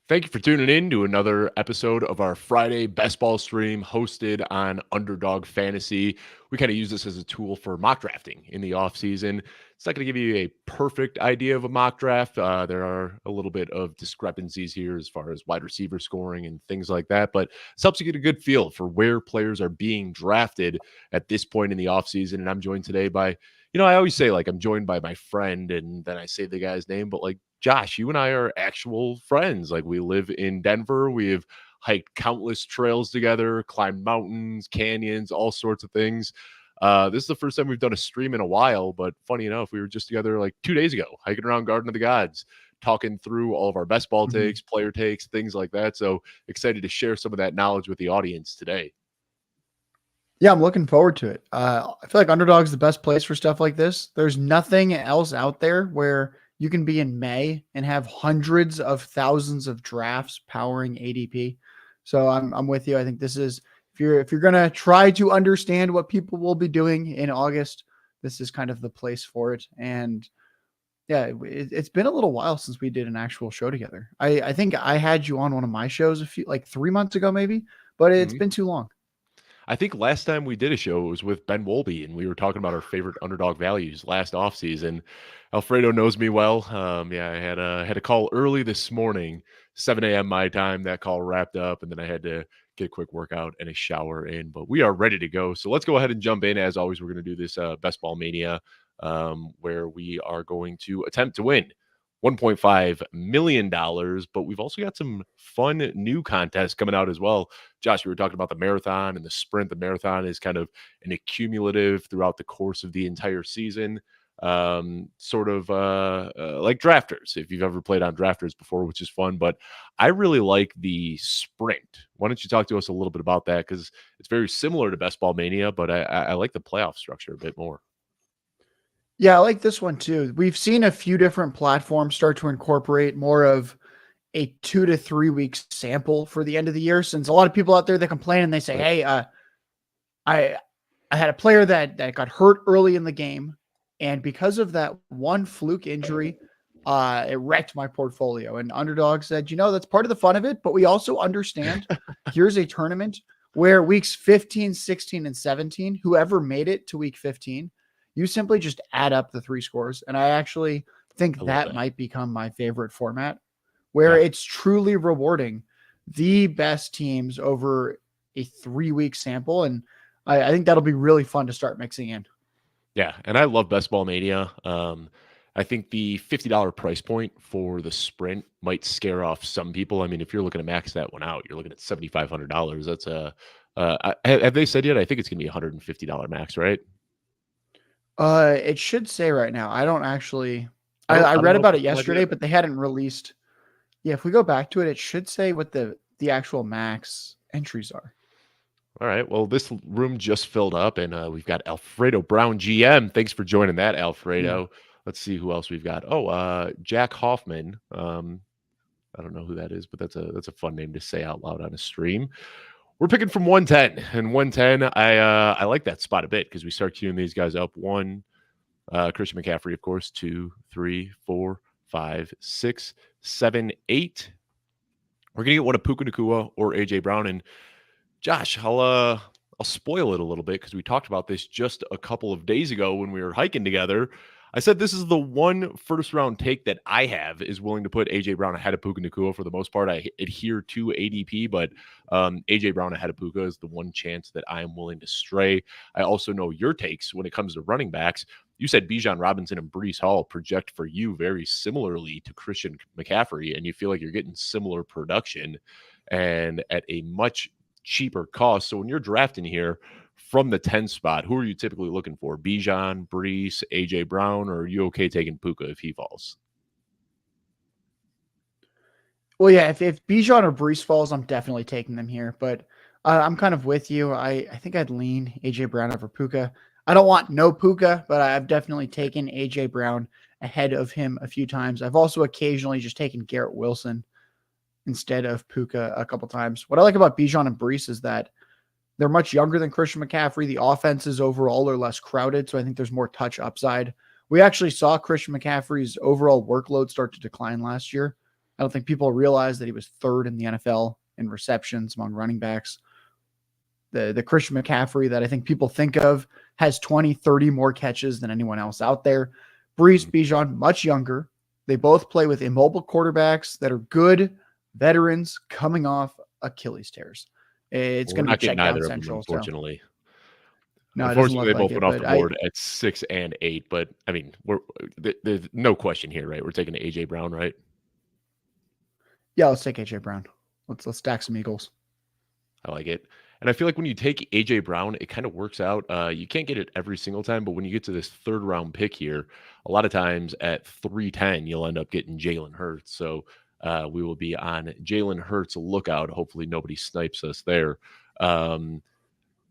Thank you for tuning in to another episode of our Friday best ball stream hosted on Underdog Fantasy. We kind of use this as a tool for mock drafting in the off season. It's not going to give you a perfect idea of a mock draft. There are a little bit of discrepancies here as far as wide receiver scoring and things like that, but it helps you get a good feel for where players are being drafted at this point in the off season. And I'm joined today by, I always say like I'm joined by my friend, and then I say the guy's name, but like Josh, you and I are actual friends. Like we live in Denver. We have hiked countless trails together, climbed mountains, canyons, all sorts of things. This is the first time we've done a stream in a while, but funny enough, we were just together like 2 days ago, hiking around Garden of the Gods, talking through all of our best ball takes, player takes, things like that. So excited to share some of that knowledge with the audience today. Yeah, I'm looking forward to it. I feel like Underdog's the best place for stuff like this. There's nothing else out there where you can be in May and have hundreds of thousands of drafts powering ADP. So I'm with you. I think this is if you're gonna try to understand what people will be doing in August, this is kind of the place for it. And yeah, it's been a little while since we did an actual show together. I think I had you on one of my shows like 3 months ago, maybe, but it's been too long. I think last time we did a show, it was with Ben Wolby, and we were talking about our favorite underdog values last offseason. Alfredo knows me well. I had a call early this morning, 7 a.m. my time. That call wrapped up, and then I had to get a quick workout and a shower in. But we are ready to go. So let's go ahead and jump in. As always, we're going to do this Best Ball Mania, where we are going to attempt to win $1.5 million, but we've also got some fun new contests coming out as well. Josh, we were talking about the marathon and the sprint. The marathon is kind of an accumulative throughout the course of the entire season, sort of like drafters, if you've ever played on drafters before, which is fun. But I really like the sprint. Why don't you talk to us a little bit about that? Because it's very similar to Best Ball Mania, but I like the playoff structure a bit more. Yeah, I like this one too. We've seen a few different platforms start to incorporate more of a 2 to 3 week sample for the end of the year. Since a lot of people out there that complain and they say, "Hey, I had a player that got hurt early in the game, and because of that one fluke injury, it wrecked my portfolio." And Underdog said, that's part of the fun of it, but we also understand here's a tournament where weeks 15, 16, and 17, whoever made it to week 15, you simply just add up the 3 scores. And I actually think that might become my favorite format, where it's truly rewarding the best teams over a 3-week sample. And I think that'll be really fun to start mixing in. Yeah, and I love Best Ball Mania. I think the $50 price point for the sprint might scare off some people. I mean, if you're looking to max that one out, you're looking at $7,500. That's have they said yet? I think it's going to be $150 max, right? It should say right now. I don't actually. I read about it yesterday, but they hadn't released. Yeah, if we go back to it, it should say what the actual max entries are. All right. Well, this room just filled up, and we've got Alfredo Brown, GM. Thanks for joining that, Alfredo. Yeah. Let's see who else we've got. Oh, Jack Hoffman. I don't know who that is, but that's a fun name to say out loud on a stream. We're picking from 110, and 110. I like that spot a bit because we start queuing these guys up. 1, Christian McCaffrey, of course. 2, 3, 4, 5, 6, 7, 8. We're gonna get one of Puka Nacua or AJ Brown. And Josh, I'll spoil it a little bit because we talked about this just a couple of days ago when we were hiking together. I said this is the one first-round take that I have is willing to put A.J. Brown ahead of Puka Nacua. For the most part, I adhere to ADP, but A.J. Brown ahead of Puka is the one chance that I am willing to stray. I also know your takes when it comes to running backs. You said Bijan Robinson and Breece Hall project for you very similarly to Christian McCaffrey, and you feel like you're getting similar production and at a much cheaper cost. So when you're drafting here from the 10 spot, who are you typically looking for? Bijan, Breece, AJ Brown, or are you okay taking Puka if he falls? Well, yeah, if Bijan or Breece falls, I'm definitely taking them here. But I'm kind of with you. I think I'd lean AJ Brown over Puka. I don't want no Puka, but I've definitely taken AJ Brown ahead of him a few times. I've also occasionally just taken Garrett Wilson instead of Puka a couple times. What I like about Bijan and Breece is that they're much younger than Christian McCaffrey. The offenses overall are less crowded, so I think there's more touch upside. We actually saw Christian McCaffrey's overall workload start to decline last year. I don't think people realize that he was third in the NFL in receptions among running backs. The Christian McCaffrey that I think people think of has 20, 30 more catches than anyone else out there. Brees, Bijan, much younger. They both play with immobile quarterbacks that are good veterans coming off Achilles tears. It's We're going to be not getting check down either of them, central. So unfortunately. no, it doesn't Unfortunately, look they like both it. went off But the board at 6 and 8. But I mean, there's no question here, right? We're taking AJ Brown, right? yeah, let's take AJ Brown. Let's stack some Eagles. I like it. And I feel like when you take AJ Brown, it kind of works out. You can't get it every single time, but when you get to this third round pick here, a lot of times at 310, you'll end up getting Jalen Hurts. So we will be on Jalen Hurts lookout. Hopefully, nobody snipes us there. Um,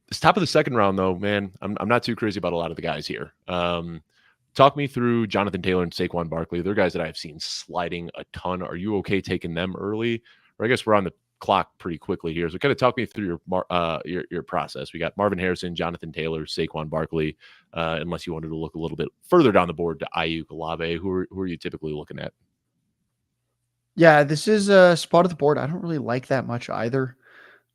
this top of the second round, though, man, I'm not too crazy about a lot of the guys here. Talk me through Jonathan Taylor and Saquon Barkley. They're guys that I've seen sliding a ton. Are you okay taking them early? Or I guess we're on the clock pretty quickly here. So kind of talk me through your process. We got Marvin Harrison, Jonathan Taylor, Saquon Barkley. Unless you wanted to look a little bit further down the board to Ayuk, Olave. Who are you typically looking at? Yeah, this is a spot of the board I don't really like that much either.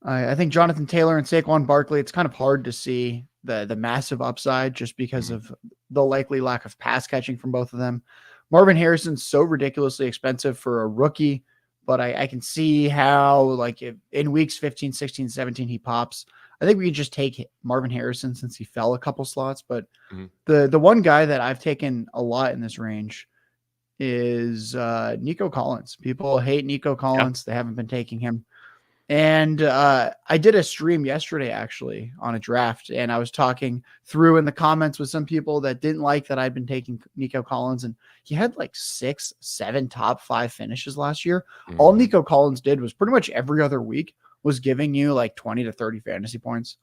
I think Jonathan Taylor and Saquon Barkley, it's kind of hard to see the massive upside just because of the likely lack of pass catching from both of them. Marvin Harrison's so ridiculously expensive for a rookie, but I can see how, like, if in weeks 15, 16, 17, he pops. I think we can just take Marvin Harrison since he fell a couple slots. But the one guy that I've taken a lot in this range is Nico Collins. People hate Nico Yeah. Collins. They haven't been taking him. And I did a stream yesterday, actually, on a draft, and I was talking through in the comments with some people that didn't like that I'd been taking Nico Collins, and he had like 6, 7 top 5 finishes last year. All Nico Collins did was pretty much every other week was giving you like 20 to 30 fantasy points.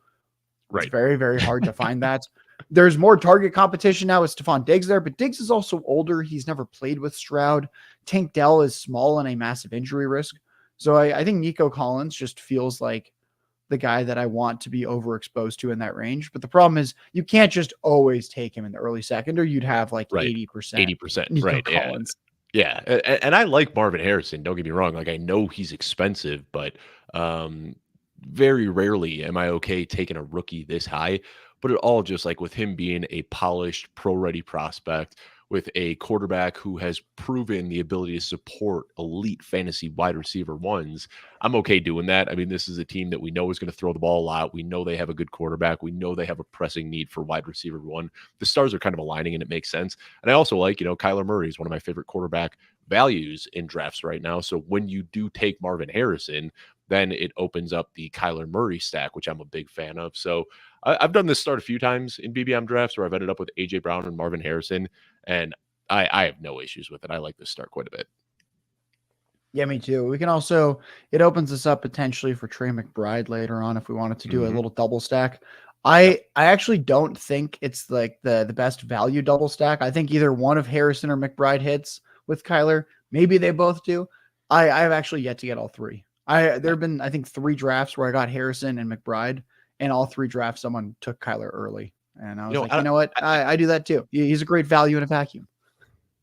It's Right. very, very hard to find that. There's more target competition now with Stephon Diggs there, but Diggs is also older. He's never played with Stroud. Tank Dell is small and a massive injury risk. So I think Nico Collins just feels like the guy that I want to be overexposed to in that range. But the problem is you can't just always take him in the early second, or you'd have like Right. 80%. 80%. Nico Right. Collins. Yeah. And I like Marvin Harrison. Don't get me wrong. Like, I know he's expensive, but very rarely am I okay taking a rookie this high. But it all just like with him being a polished, pro ready prospect with a quarterback who has proven the ability to support elite fantasy wide receiver ones, I'm okay doing that. I mean, this is a team that we know is going to throw the ball a lot. We know they have a good quarterback. We know they have a pressing need for wide receiver one. The stars are kind of aligning and it makes sense. And I also like, Kyler Murray is one of my favorite quarterback values in drafts right now. So when you do take Marvin Harrison, then it opens up the Kyler Murray stack, which I'm a big fan of. So I've done this start a few times in BBM drafts where I've ended up with AJ Brown and Marvin Harrison, and I have no issues with it. I like this start quite a bit. Yeah, me too. We can also, it opens us up potentially for Trey McBride later on if we wanted to do a little double stack. I actually don't think it's like the best value double stack. I think either one of Harrison or McBride hits with Kyler. Maybe they both do. I've actually yet to get all three. There have been, I think, 3 drafts where I got Harrison and McBride, and all 3 drafts someone took Kyler early. And I was like, you know what? I do that too. He's a great value in a vacuum.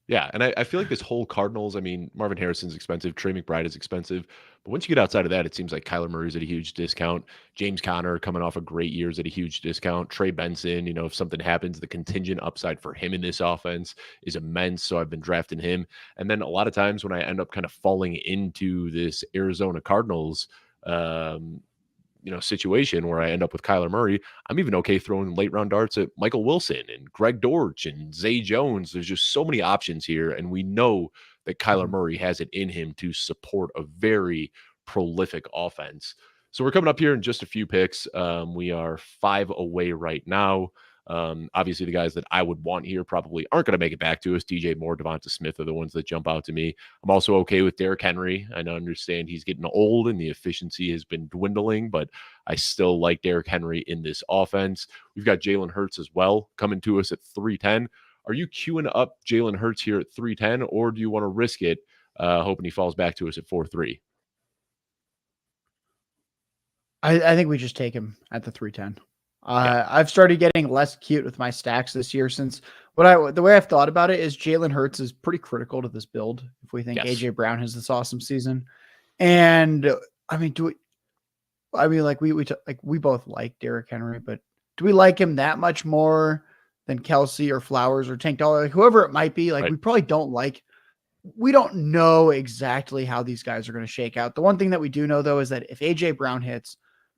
Yeah, and I feel like this whole Cardinals, I mean, Marvin Harrison's expensive, Trey McBride is expensive, but once you get outside of that, it seems like Kyler Murray's at a huge discount. James Conner coming off a great year's at a huge discount. Trey Benson, if something happens, the contingent upside for him in this offense is immense. So I've been drafting him. And then a lot of times when I end up kind of falling into this Arizona Cardinals situation where I end up with Kyler Murray, I'm even okay throwing late round darts at Michael Wilson and Greg Dortch and Zay Jones. There's just so many options here. And we know that Kyler Murray has it in him to support a very prolific offense. So we're coming up here in just a few picks. We are 5 away right now. Obviously, the guys that I would want here probably aren't going to make it back to us. DJ Moore, Devonta Smith are the ones that jump out to me. I'm also okay with Derrick Henry. I understand he's getting old and the efficiency has been dwindling, but I still like Derrick Henry in this offense. We've got Jalen Hurts as well coming to us at 310. Are you queuing up Jalen Hurts here at 310, or do you want to risk it, hoping he falls back to us at 4-3? I think we just take him at the 310. Yeah. I've started getting less cute with my stacks this year since the way I've thought about it is Jalen Hurts is pretty critical to this build if we think Yes. AJ Brown has this awesome season. And I mean, like we both like Derrick Henry, but do we like him that much more than Kelsey or Flowers or Tank Dollar, like whoever it might be? Like Right. we probably don't like. We don't know exactly how these guys are going to shake out. The one thing that we do know though is that if AJ Brown hits,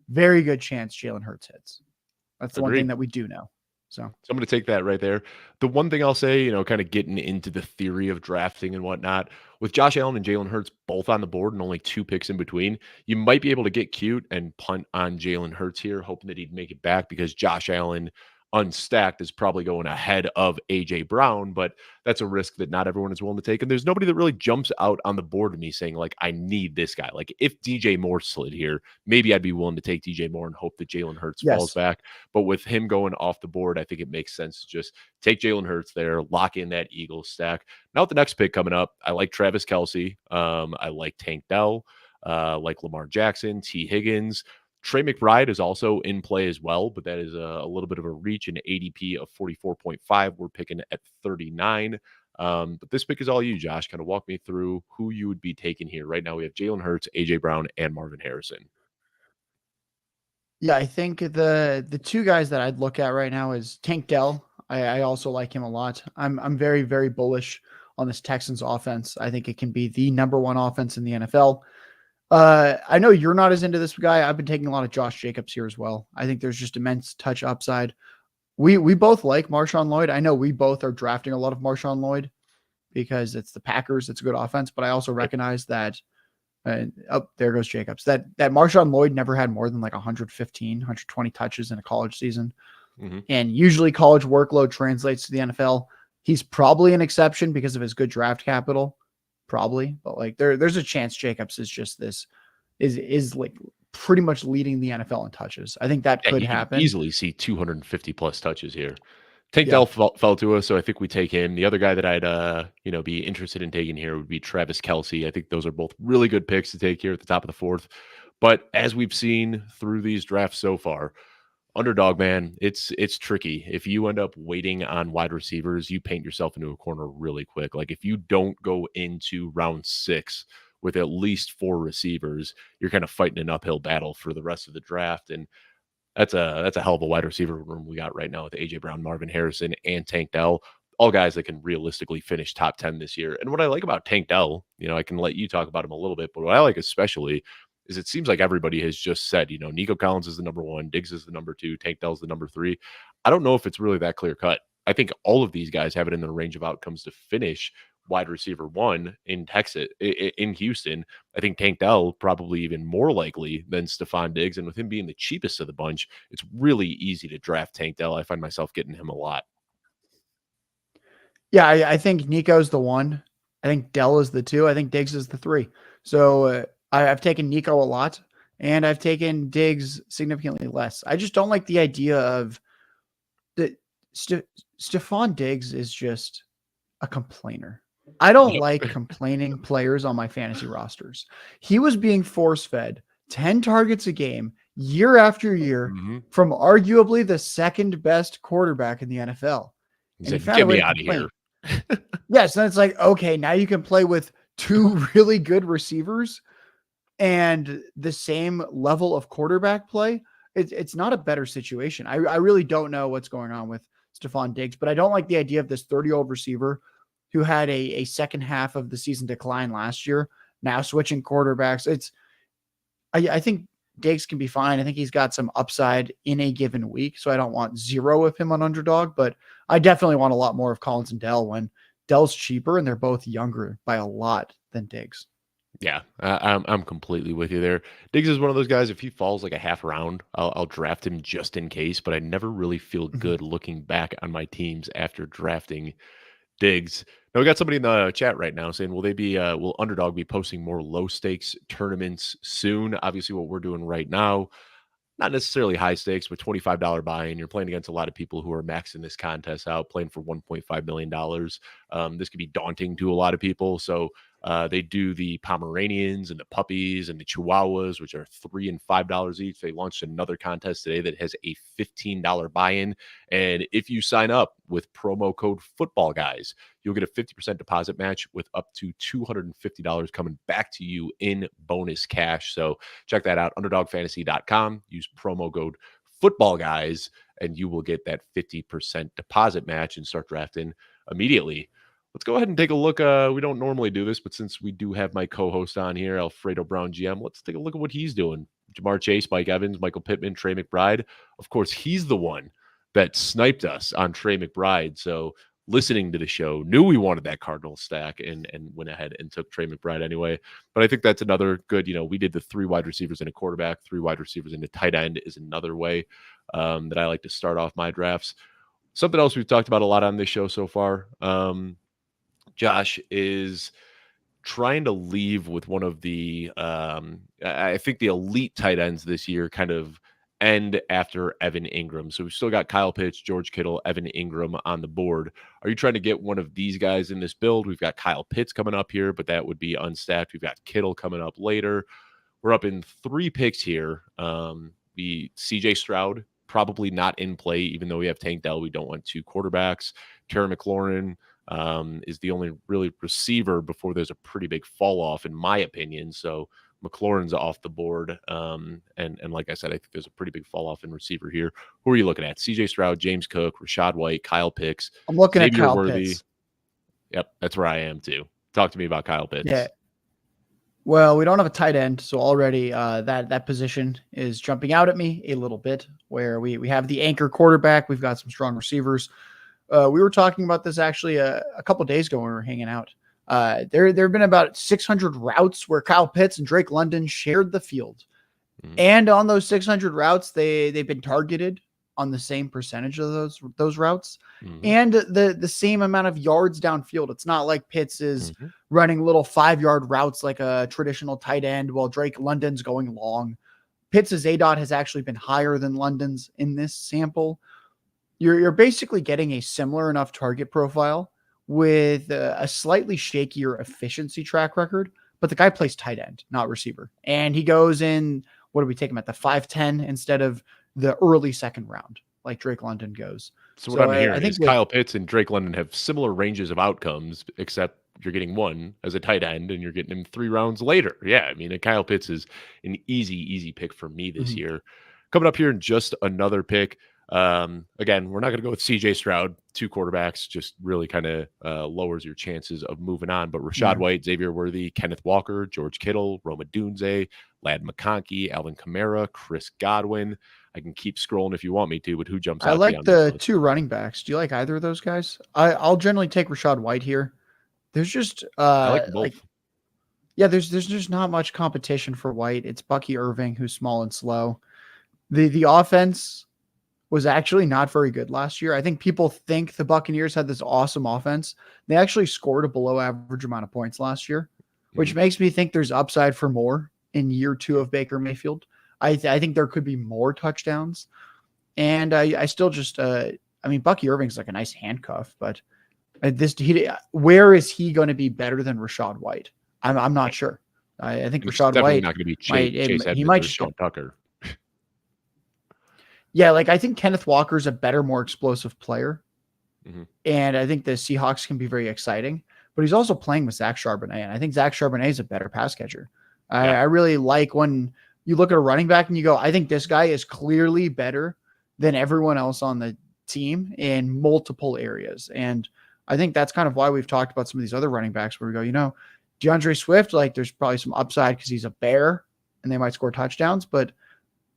very good chance Jalen Hurts hits. That's the one thing Agreed. that we do know. So So I'm going to take that right there. The one thing I'll say, kind of getting into the theory of drafting and whatnot, with Josh Allen and Jalen Hurts both on the board and only 2 picks in between, you might be able to get cute and punt on Jalen Hurts here, hoping that he'd make it back because Josh Allen unstacked is probably going ahead of AJ Brown, but that's a risk that not everyone is willing to take. And there's nobody that really jumps out on the board to me saying, like, I need this guy. Like, if DJ Moore slid here, maybe I'd be willing to take DJ Moore and hope that Jalen Hurts falls yes, back. But with him going off the board, I think it makes sense to just take Jalen Hurts there, lock in that Eagles stack. Now, with the next pick coming up, I like Travis Kelsey. I like Tank Dell, like Lamar Jackson, T. Higgins. Trey McBride is also in play as well, but that is a little bit of a reach, an ADP of 44.5. We're picking at 39. But this pick is all you, Josh. Kind of walk me through who you would be taking here. Right now, we have Jalen Hurts, AJ Brown, and Marvin Harrison. yeah, I think the two guys that I'd look at right now is Tank Dell. I also like him a lot. I'm very very bullish on this Texans offense. I think it can be the number one offense in the NFL. I know you're not as into this guy. I've been taking a lot of Josh Jacobs here as well. I think there's just immense touch upside. We both like Marshawn Lloyd. I know we both are drafting a lot of Marshawn Lloyd because it's the Packers. It's a good offense, but I also recognize that. There goes Jacobs. That Marshawn Lloyd never had more than like 115, 120 touches in a college season, Mm-hmm. and usually college workload translates to the NFL. He's probably an exception because of his good draft capital, probably, but like there's a chance Jacobs is just this is like pretty much leading the NFL in touches. I think that Yeah, could you can happen. easily see 250 plus touches here. Tank Yeah. Dell fell to us, so I think we take him. The other guy that I'd be interested in taking here would be Travis Kelsey. I think those are both really good picks to take here at the top of the fourth. But as we've seen through these drafts so far, underdog man, it's tricky. If you end up waiting on wide receivers, you paint yourself into a corner really quick. Like if you don't go into round 6 with at least 4 receivers, you're kind of fighting an uphill battle for the rest of the draft. And that's a hell of a wide receiver room we got right now with AJ Brown, Marvin Harrison, and Tank Dell. All guys that can realistically finish top 10 this year. And what I like about Tank Dell, I can let you talk about him a little bit, but what I like especially is it seems like everybody has just said, Nico Collins is the number 1, Diggs is the number 2, Tank Dell's the number 3. I don't know if it's really that clear cut. I think all of these guys have it in the range of outcomes to finish wide receiver 1 in Texas, in Houston. I think Tank Dell probably even more likely than Stephon Diggs. And with him being the cheapest of the bunch, it's really easy to draft Tank Dell. I find myself getting him a lot. Yeah, I think Nico's the 1. I think Dell is the 2. I think Diggs is the 3. So I've taken Nico a lot, and I've taken Diggs significantly less. I just don't like the idea of that. Stephon Diggs is just a complainer. I don't Yep. like complaining players on my fantasy rosters. He was being force fed 10 targets a game year after year Mm-hmm. from arguably the second best quarterback in the NFL. He And he said, found a "Get way me to out of here." complain. Yes. Then it's like, okay, now you can play with 2 really good receivers and the same level of quarterback play. It's not a better situation. I really don't know what's going on with Stephon Diggs, but I don't like the idea of this 30-year-old receiver who had a second half of the season decline last year, now switching quarterbacks. I think Diggs can be fine. I think he's got some upside in a given week, so I don't want 0 of him on underdog, but I definitely want a lot more of Collins and Dell when Dell's cheaper and they're both younger by a lot than Diggs. Yeah, I'm completely with you there. Diggs is one of those guys. If he falls like a half round, I'll draft him just in case. But I never really feel Mhm. good looking back on my teams after drafting Diggs. Now we got somebody in the chat right now saying, will Underdog be posting more low stakes tournaments soon? Obviously, what we're doing right now, not necessarily high stakes, but $25 buy-in. You're playing against a lot of people who are maxing this contest out, playing for $1.5 million. This could be daunting to a lot of people. So They do the Pomeranians and the puppies and the Chihuahuas, which are $3 and $5 each. They launched another contest today that has a $15 buy-in. And if you sign up with promo code Football Guys, you'll get a 50% deposit match with up to $250 coming back to you in bonus cash. So check that out, underdogfantasy.com. Use promo code Football Guys, and you will get that 50% deposit match and start drafting immediately. Let's go ahead and take a look. We don't normally do this, but since we do have my co-host on here, Alfredo Brown GM, let's take a look at what he's doing. Jamar Chase, Mike Evans, Michael Pittman, Trey McBride. Of course, he's the one that sniped us on Trey McBride. So listening to the show, knew we wanted that Cardinal stack and went ahead and took Trey McBride anyway. But I think that's another good, we did the 3 wide receivers and a quarterback, 3 wide receivers and a tight end is another way that I like to start off my drafts. Something else we've talked about a lot on this show so far. Josh is trying to leave with one of the, I think the elite tight ends this year kind of end after Evan Ingram. So we've still got Kyle Pitts, George Kittle, Evan Ingram on the board. Are you trying to get one of these guys in this build? We've got Kyle Pitts coming up here, but that would be unstacked. We've got Kittle coming up later. We're up in 3 picks here. The CJ Stroud, probably not in play, even though we have Tank Dell. We don't want 2 quarterbacks. Terry McLaurin is the only really receiver before there's a pretty big fall off, in my opinion. So McLaurin's off the board. And like I said, I think there's a pretty big fall off in receiver here. Who are you looking at? CJ Stroud, James Cook, Rachaad White, Kyle Pitts. I'm looking at Kyle Pitts. Yep, that's where I am too. Talk to me about Kyle Pitts. Yeah. Well, we don't have a tight end, so already that position is jumping out at me a little bit, where we have the anchor quarterback. We've got some strong receivers. We were talking about this actually a couple of days ago when we were hanging out. There have been about 600 routes where Kyle Pitts and Drake London shared the field. Mm-hmm. And on those 600 routes, they've been targeted on the same percentage of those routes, mm-hmm. and the same amount of yards downfield. It's not like Pitts is mm-hmm. running little 5-yard routes like a traditional tight end while Drake London's going long. Pitts' ADOT has actually been higher than London's in this sample. You're basically getting a similar enough target profile with a slightly shakier efficiency track record, but the guy plays tight end, not receiver. And he goes in, what do we take him at, the 5-10 instead of the early second round, like Drake London goes. So what I'm hearing is Kyle Pitts and Drake London have similar ranges of outcomes, except you're getting one as a tight end and you're getting him 3 rounds later. Yeah, I mean, Kyle Pitts is an easy pick for me this mm-hmm. year. Coming up here in just another pick. Again, we're not going to go with CJ Stroud. 2 quarterbacks just really kind of lowers your chances of moving on. But Rachaad White, Xavier Worthy, Kenneth Walker, George Kittle, Roma Dunze, Lad McConkey, Alvin Kamara, Chris Godwin. I can keep scrolling if you want me to, but who jumps out? I like the 2 running backs. Do you like either of those guys? I'll generally take Rachaad White here. There's just I like both. There's just not much competition for White. It's Bucky Irving, who's small and slow. The offense was actually not very good last year. I think people think the Buccaneers had this awesome offense. They actually scored a below average amount of points last year, which makes me think there's upside for more in year 2 of Baker Mayfield. I think there could be more touchdowns. And I still just, Bucky Irving's like a nice handcuff, but where is he going to be better than Rachaad White? I'm not sure. I think Rachaad White not going to be Chase he might Sean Tucker. Yeah, I think Kenneth Walker's a better, more explosive player. Mm-hmm. And I think the Seahawks can be very exciting. But he's also playing with Zach Charbonnet. And I think Zach Charbonnet is a better pass catcher. Yeah. I really like when you look at a running back and you go, I think this guy is clearly better than everyone else on the team in multiple areas. And I think that's kind of why we've talked about some of these other running backs where we go, DeAndre Swift, there's probably some upside because he's a bear and they might score touchdowns. But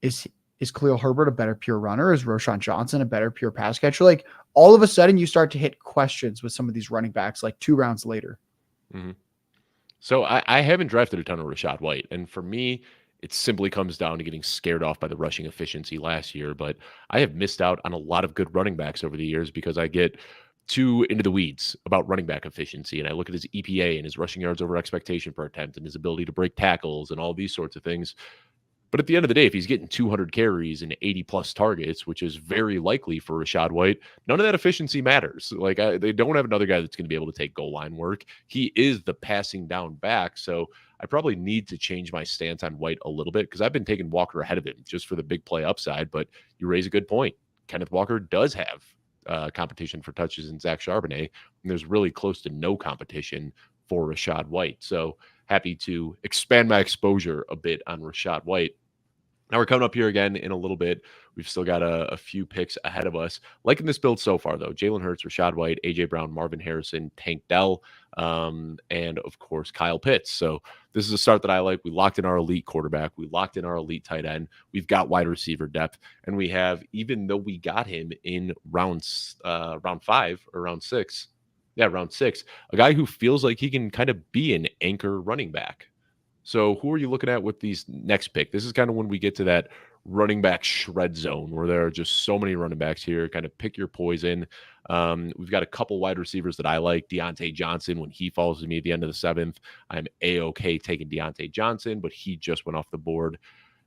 is Khalil Herbert a better pure runner? Is Roschon Johnson a better pure pass catcher? All of a sudden you start to hit questions with some of these running backs 2 rounds later. Mm-hmm. So I haven't drafted a ton of Rachaad White. And for me, it simply comes down to getting scared off by the rushing efficiency last year. But I have missed out on a lot of good running backs over the years because I get too into the weeds about running back efficiency. And I look at his EPA and his rushing yards over expectation per attempt and his ability to break tackles and all these sorts of things. But at the end of the day, if he's getting 200 carries and 80 plus targets, which is very likely for Rashad White, none of that efficiency matters. Like they don't have another guy that's going to be able to take goal line work. He is the passing down back. So I probably need to change my stance on White a little bit because I've been taking Walker ahead of him just for the big play upside. But you raise a good point. Kenneth Walker does have competition for touches in Zach Charbonnet, and there's really close to no competition for Rashad White. So happy to expand my exposure a bit on Rashad White. Now we're coming up here again in a little bit. We've still got a few picks ahead of us. Liking this build so far, though. Jalen Hurts, Rashad White, A.J. Brown, Marvin Harrison, Tank Dell, and, of course, Kyle Pitts. So this is a start that I like. We locked in our elite quarterback. We locked in our elite tight end. We've got wide receiver depth. And we have, even though we got him in round 5 or round 6, round 6, a guy who feels like he can kind of be an anchor running back. So who are you looking at with these next pick? This is kind of when we get to that running back shred zone where there are just so many running backs here. Kind of pick your poison. We've got a couple wide receivers that I like. Deontay Johnson, when he falls to me at the end of the 7th, I'm A-okay taking Deontay Johnson, but he just went off the board.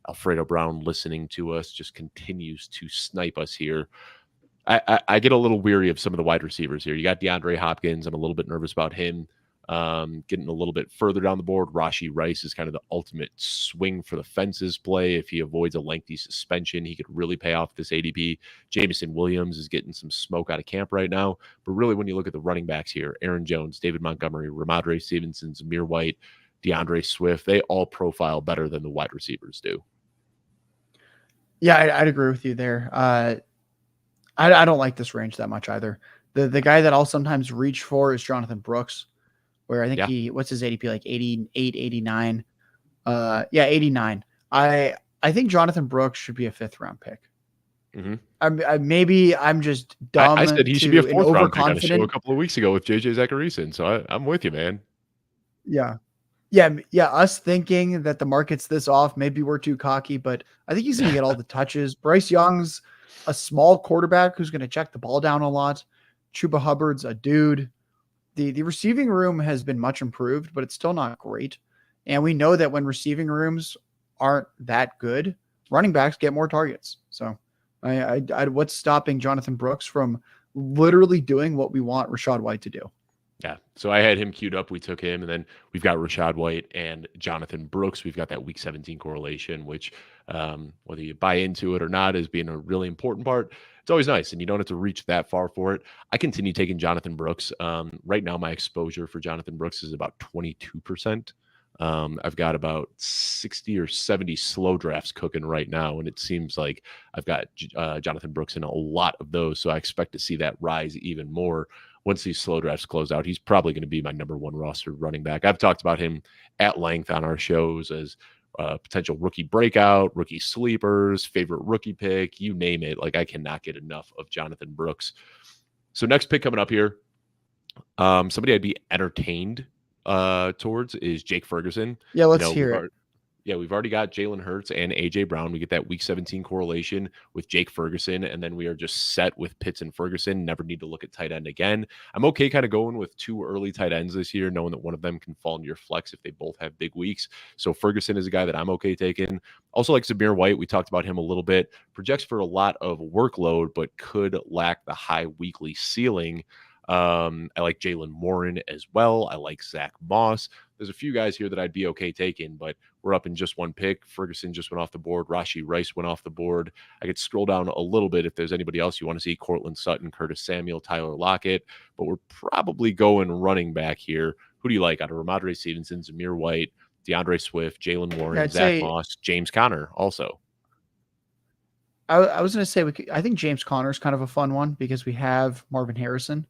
Alfredo Brown listening to us just continues to snipe us here. I get a little weary of some of the wide receivers here. You got DeAndre Hopkins. I'm a little bit nervous about him. Getting a little bit further down the board, Rashee Rice is kind of the ultimate swing for the fences play. If he avoids a lengthy suspension, he could really pay off this ADP. Jameson Williams is getting some smoke out of camp right now. But really, when you look at the running backs here, Aaron Jones, David Montgomery, Ramondre Stevenson, Zamir White, DeAndre Swift, they all profile better than the wide receivers do. Yeah, I'd agree with you there. I don't like this range that much either. The guy that I'll sometimes reach for is Jonathan Brooks, where I think what's his ADP, like 88, 89. 89. I think Jonathan Brooks should be a 5th round pick. Maybe I'm just dumb. I said he should be a 4th round pick on a show a couple of weeks ago with JJ Zacharyson. So I'm with you, man. Yeah. Us thinking that the market's this off, maybe we're too cocky, but I think he's going to get all the touches. Bryce Young's a small quarterback who's going to check the ball down a lot. Chuba Hubbard's a dude. The receiving room has been much improved, but it's still not great. And we know that when receiving rooms aren't that good, running backs get more targets. So what's stopping Jonathan Brooks from literally doing what we want Rashad White to do? Yeah. So I had him queued up. We took him, and then we've got Rashad White and Jonathan Brooks. We've got that week 17 correlation, which whether you buy into it or not is being a really important part. It's always nice, and you don't have to reach that far for it. I continue taking Jonathan Brooks. Right now, my exposure for Jonathan Brooks is about 22%. I've got about 60 or 70 slow drafts cooking right now, and it seems like I've got Jonathan Brooks in a lot of those, so I expect to see that rise even more once these slow drafts close out. He's probably going to be my number 1 roster running back. I've talked about him at length on our shows as potential rookie breakout, rookie sleepers, favorite rookie pick, you name it. Like, I cannot get enough of Jonathan Brooks. So next pick coming up here, somebody I'd be entertained towards is Jake Ferguson. Yeah, let's hear it. We've already got Jalen Hurts and A.J. Brown. We get that week 17 correlation with Jake Ferguson, and then we are just set with Pitts and Ferguson. Never need to look at tight end again. I'm okay kind of going with 2 early tight ends this year, knowing that one of them can fall into your flex if they both have big weeks. So Ferguson is a guy that I'm okay taking. Also like Zamir White. We talked about him a little bit. Projects for a lot of workload, but could lack the high weekly ceiling. I like Jalen Warren as well. I like Zach Moss. There's a few guys here that I'd be okay taking, but we're up in just one pick. Ferguson just went off the board. Rashee Rice went off the board. I could scroll down a little bit if there's anybody else you want to see. Cortland Sutton, Curtis Samuel, Tyler Lockett, but we're probably going running back here. Who do you like out of Ramondre Stevenson, Zamir White, DeAndre Swift, Jalen Warren, Zach Moss, James Conner also? I was going to say, I think James Conner is kind of a fun one because we have Marvin Harrison.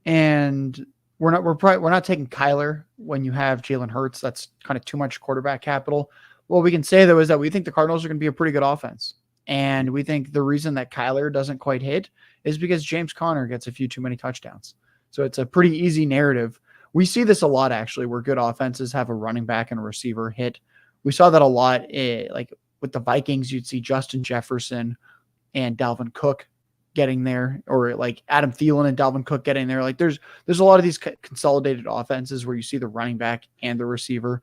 And we're not taking Kyler when you have Jalen Hurts. That's kind of too much quarterback capital. What we can say though is that we think the Cardinals are going to be a pretty good offense, and we think the reason that Kyler doesn't quite hit is because James Conner gets a few too many touchdowns. So it's a pretty easy narrative. We see this a lot actually, where good offenses have a running back and a receiver hit. We saw that a lot, like with the Vikings. You'd see Justin Jefferson and Dalvin Cook getting there, or like Adam Thielen and Dalvin Cook getting there. Like there's a lot of these consolidated offenses where you see the running back and the receiver.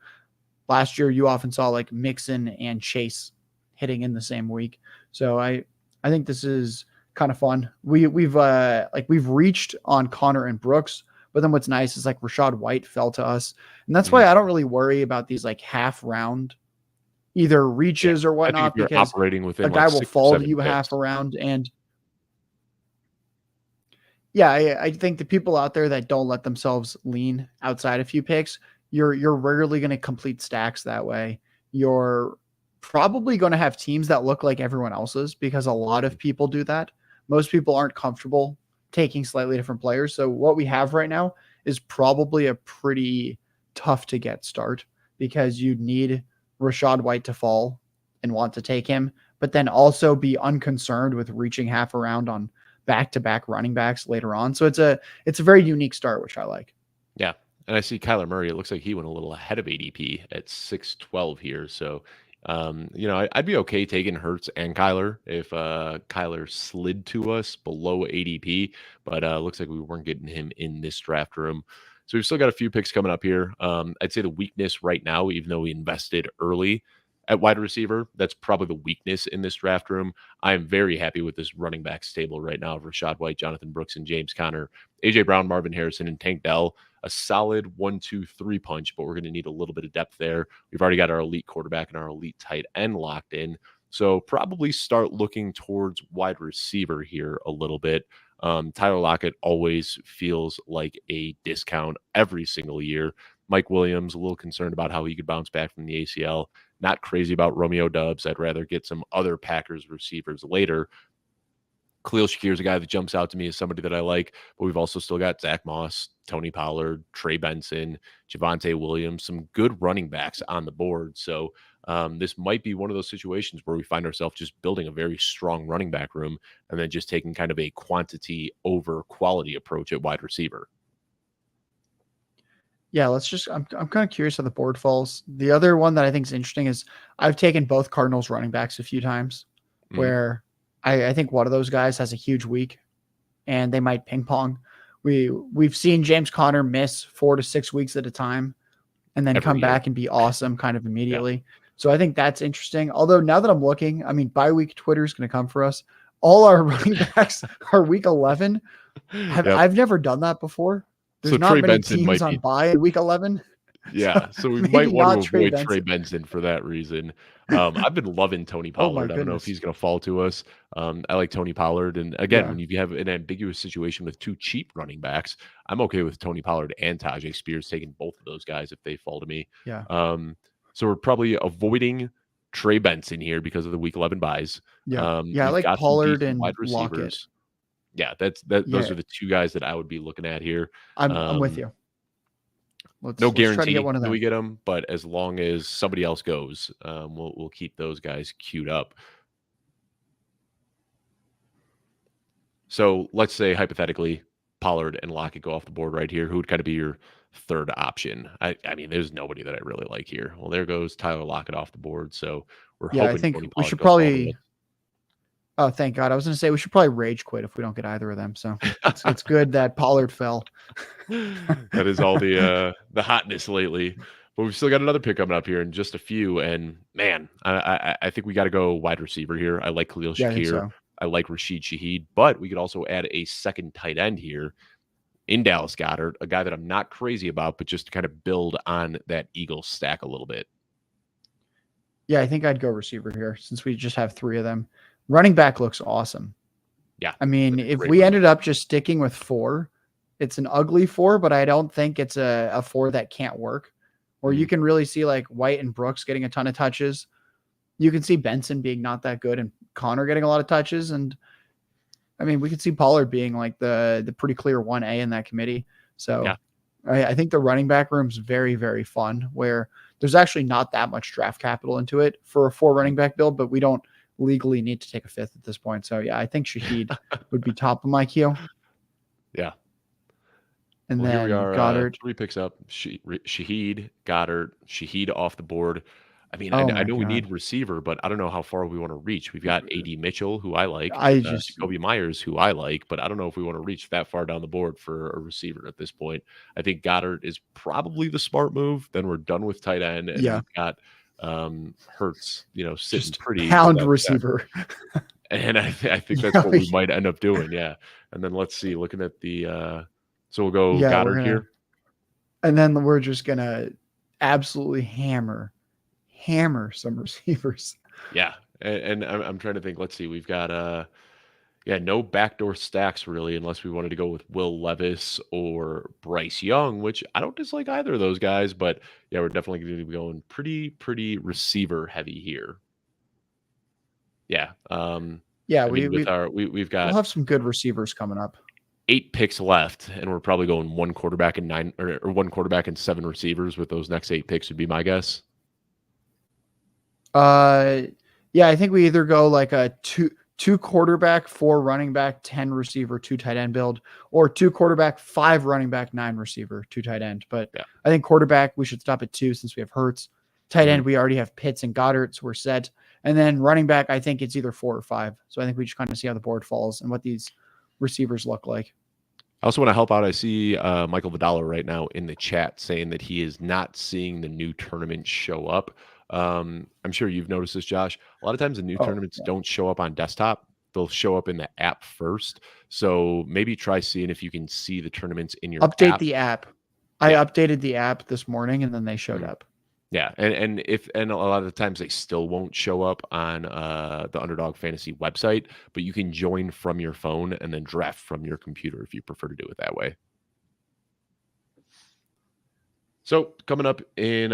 last year you often saw like Mixon and Chase hitting in the same week. So I think this is kind of fun. We've reached on Connor and Brooks, but then what's nice is like Rashad White fell to us. And that's why I don't really worry about these like half round either Yeah. reaches or I think if whatnot, you're because operating a within guy like will 6 or fall to 7 you half picks. around. And yeah, I think the people out there that don't let themselves lean outside a few picks, you're rarely going to complete stacks that way. You're probably going to have teams that look like everyone else's because a lot of people do that. Most people aren't comfortable taking slightly different players. So what we have right now is probably a pretty tough to get start because you need Rashad White to fall and want to take him, but then also be unconcerned with reaching half around on back-to-back running backs later on. So it's a very unique start, which I like. Yeah. And I see Kyler Murray. It looks like he went a little ahead of ADP at 612 here. So, I'd be okay taking Hurts and Kyler if Kyler slid to us below ADP, but looks like we weren't getting him in this draft room. So we've still got a few picks coming up here. I'd say the weakness right now, even though we invested early at wide receiver, that's probably the weakness in this draft room. I am very happy with this running back stable right now of Rashad White, Jonathan Brooks, and James Conner. AJ Brown, Marvin Harrison, and Tank Dell, a solid 1, 2, 3 punch, but we're going to need a little bit of depth there. We've already got our elite quarterback and our elite tight end locked in. So probably start looking towards wide receiver here a little bit. Tyler Lockett always feels like a discount every single year. Mike Williams, a little concerned about how he could bounce back from the ACL. Not crazy about Romeo Doubs. I'd rather get some other Packers receivers later. Khalil Shakir is a guy that jumps out to me as somebody that I like, but we've also still got Zach Moss, Tony Pollard, Trey Benson, Javonte Williams, some good running backs on the board. So this might be one of those situations where we find ourselves just building a very strong running back room and then just taking kind of a quantity over quality approach at wide receiver. Yeah, I'm kind of curious how the board falls. The other one that I think is interesting is I've taken both Cardinals running backs a few times where I think one of those guys has a huge week and they might ping pong. We've seen James Conner miss 4 to 6 weeks at a time and then Every come year. back and be awesome kind of Yeah. immediately. So I think that's interesting. Although now that I'm looking, I mean, bye week Twitter is going to come for us. All our running backs are week 11. Yep. I've never done that before. There's So not Trey many Benson teams might on be. bye in week 11. Yeah, so we might Maybe want to not Trey avoid Trey Benson. Benson for that reason. I've been loving Tony Oh my Pollard. I don't know if goodness. he's going to fall to us. I like Tony Pollard, and again, Yeah. when you have an ambiguous situation with two cheap running backs, I'm okay with Tony Pollard and Tajay Spears taking both of those guys if they fall to me. Yeah. So we're probably avoiding Trey Benson here because of the Week 11 buys. Yeah. Yeah. I We've like got some Pollard decent wide and Lockett. receivers. Yeah, those Yeah. are the two guys that I would be looking at here. I'm with you. No Let's try to get guarantee one of that them. we get them, but as long as somebody else goes, we'll keep those guys queued up. So let's say hypothetically, Pollard and Lockett go off the board right here. Who would kind of be your third option? I mean, there's nobody that I really like here. Well, there goes Tyler Lockett off the board. So we're Yeah, I hoping think Tony we Pollard should goes all the probably. way. Oh, thank God! I was going to say we should probably rage quit if we don't get either of them. So it's good that Pollard fell. That is all the hotness lately. But we've still got another pick coming up here in just a few. And man, I think we got to go wide receiver here. I like Khalil Yeah, I think Shakir. so. I like Rashid Shaheed, but we could also add a second tight end here in Dallas Goedert, a guy that I'm not crazy about, but just to kind of build on that Eagles stack a little bit. Yeah, I think I'd go receiver here since we just have 3 of them. Running back looks awesome. Yeah. I mean, if great we running ended up just sticking with 4, it's an ugly 4, but I don't think it's a 4 that can't work. Or you can really see like White and Brooks getting a ton of touches. You can see Benson being not that good and Connor getting a lot of touches. And I mean, we could see Pollard being like the pretty clear 1A in that committee. So Yeah. I think the running back room's very, very fun where there's actually not that much draft capital into it for a 4 running back build, but we don't legally need to take a 5th at this point. So yeah, I think Shaheed would be top of my queue. Yeah. And Well, then here we are, Goddard. 3 picks up. Shaheed, Goddard, Shaheed off the board. I mean, Oh I my know we god. need receiver, but I don't know how far we wanna reach. We've got AD Mitchell, who I like, I just Jacoby Myers, who I like, but I don't know if we wanna reach that far down the board for a receiver at this point. I think Goddard is probably the smart move, then we're done with tight end, and yeah, we've got, Hurts, sitting just pretty pound without check. receiver. And I think that's Yeah, what we might end up doing, yeah. And then let's see, looking at the, so we'll go yeah, we're Goddard gonna here? and then we're just gonna absolutely hammer some receivers. Yeah, and I'm trying to think, let's see, we've got, yeah, no backdoor stacks really, unless we wanted to go with Will Levis or Bryce Young, which I don't dislike either of those guys, but yeah, we're definitely going to be going pretty receiver heavy here. Yeah, Yeah, I mean, with our we've we'll got have some good receivers coming up. 8 picks left, and we're probably going one quarterback and nine or one quarterback and 7 receivers with those next 8 picks would be my guess. Uh, yeah, I think we either go like a two quarterback, 4 running back, 10 receiver, 2 tight end build, or 2 quarterback, 5 running back, 9 receiver, 2 tight end. But Yeah. I think quarterback we should stop at 2 since we have Hurts. Tight Mhm. end we already have Pitts and Goddard, so we're set. And then running back, I think it's either 4 or 5. So I think we just kind of see how the board falls and what these receivers look like. I also want to help out. I see Michael Vidala right now in the chat saying that he is not seeing the new tournament show up. I'm sure you've noticed this, Josh. A lot of times the new Oh, tournaments yeah. don't show up on desktop. They'll show up in the app first. So maybe try seeing if you can see the tournaments in your Update app. the app. I Yeah. updated the app this morning and then they showed Mhm. up. Yeah, and a lot of the times they still won't show up on the Underdog Fantasy website, but you can join from your phone and then draft from your computer if you prefer to do it that way. So coming up in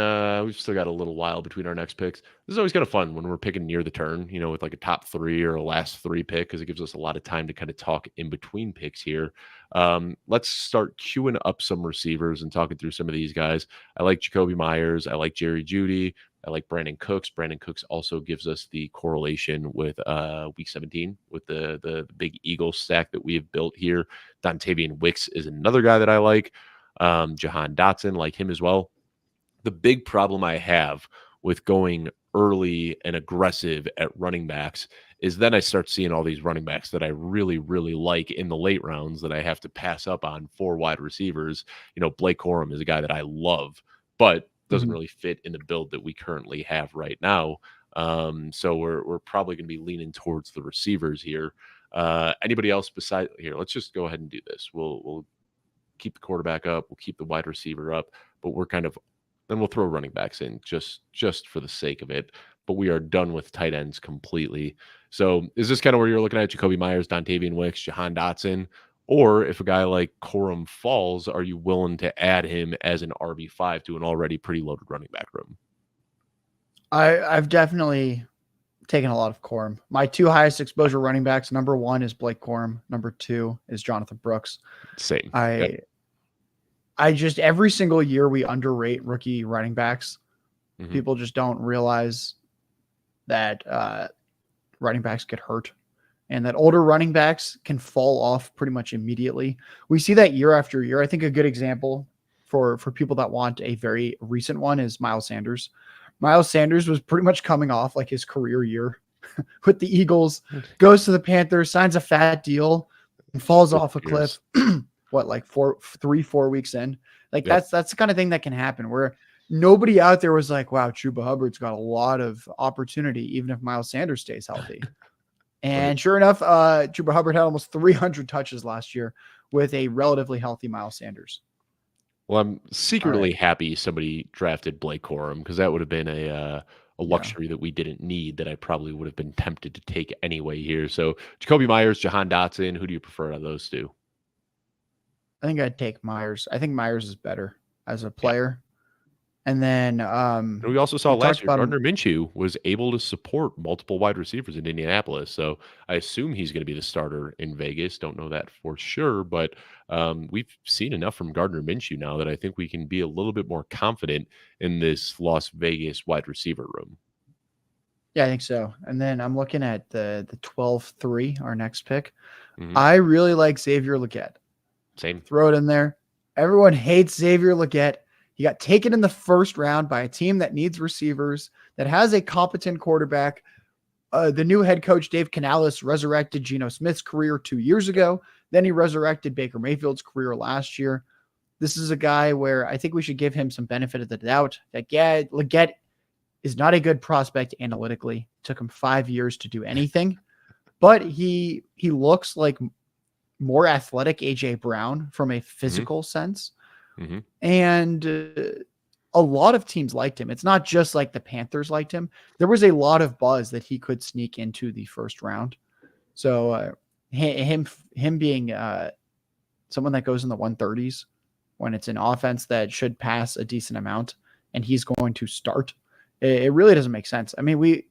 we've still got a little while between our next picks. This is always kind of fun when we're picking near the turn, with like a top 3 or a last 3 pick because it gives us a lot of time to kind of talk in between picks here. Let's start queuing up some receivers and talking through some of these guys. I like Jacoby Myers. I like Jerry Judy. I like Brandon Cooks. Brandon Cooks also gives us the correlation with week 17 with the big Eagle stack that we have built here. Dontavian Wicks is another guy that I like. Jahan Dotson, like him as well. The big problem I have with going early and aggressive at running backs is then I start seeing all these running backs that I really like in the late rounds that I have to pass up on for wide receivers. Blake Corum is a guy that I love, but doesn't Mhm. really fit in the build that we currently have right now. So we're probably going to be leaning towards the receivers here. Anybody else beside here? Let's just go ahead and do this. We'll keep the quarterback up, we'll keep the wide receiver up, but we're kind of then we'll throw running backs in just for the sake of it. But we are done with tight ends completely. So is this kind of where you're looking at Jacoby Myers, Dontavian Wicks, Jahan Dotson? Or if a guy like Corum falls, are you willing to add him as an RB5 to an already pretty loaded running back room? I've definitely taken a lot of Corum. My 2 highest exposure running backs, number 1 is Blake Corum, number 2 is Jonathan Brooks. Same. Yep. I just every single year we underrate rookie running backs. Mm-hmm. People just don't realize that running backs get hurt and that older running backs can fall off pretty much immediately. We see that year after year. I think a good example for people that want a very recent one is Miles Sanders. Miles Sanders was pretty much coming off like his career year with the Eagles, goes to the Panthers, signs a fat deal, and falls off a cliff. What, like 4 weeks in? Like Yep. that's the kind of thing that can happen where nobody out there was like, wow, Chuba Hubbard's got a lot of opportunity, even if Miles Sanders stays healthy. And Right. sure enough, Chuba Hubbard had almost 300 touches last year with a relatively healthy Miles Sanders. Well, I'm All right. secretly happy somebody drafted Blake Corum because that would have been a Yeah. luxury that we didn't need that I probably would have been tempted to take anyway here. So Jacoby Myers, Jahan Dotson, who do you prefer out of those two? I think I'd take Myers. I think Myers is better as a Yeah. player. And then And we also saw we last talked year about him. Gardner Minshew was able to support multiple wide receivers in Indianapolis. So I assume he's going to be the starter in Vegas. Don't know that for sure, but we've seen enough from Gardner Minshew now that I think we can be a little bit more confident in this Las Vegas wide receiver room. Yeah, I think so. And then I'm looking at the 12-3, our next pick. Mm-hmm. I really like Xavier Legette. Same. Throw it in there. Everyone hates Xavier Legette. He got taken in the first round by a team that needs receivers, that has a competent quarterback. The new head coach, Dave Canales, resurrected Geno Smith's career 2 years ago. Then he resurrected Baker Mayfield's career last year. This is a guy where I think we should give him some benefit of the doubt. That Leggett is not a good prospect analytically. It took him 5 years to do anything, but he looks like more athletic AJ Brown from a physical sense. And a lot of teams liked him. It's not just like the Panthers liked him. There was a lot of buzz that he could sneak into the first round. So him being someone that goes in the 130s when it's an offense that should pass a decent amount and he's going to start, it really doesn't make sense. I mean,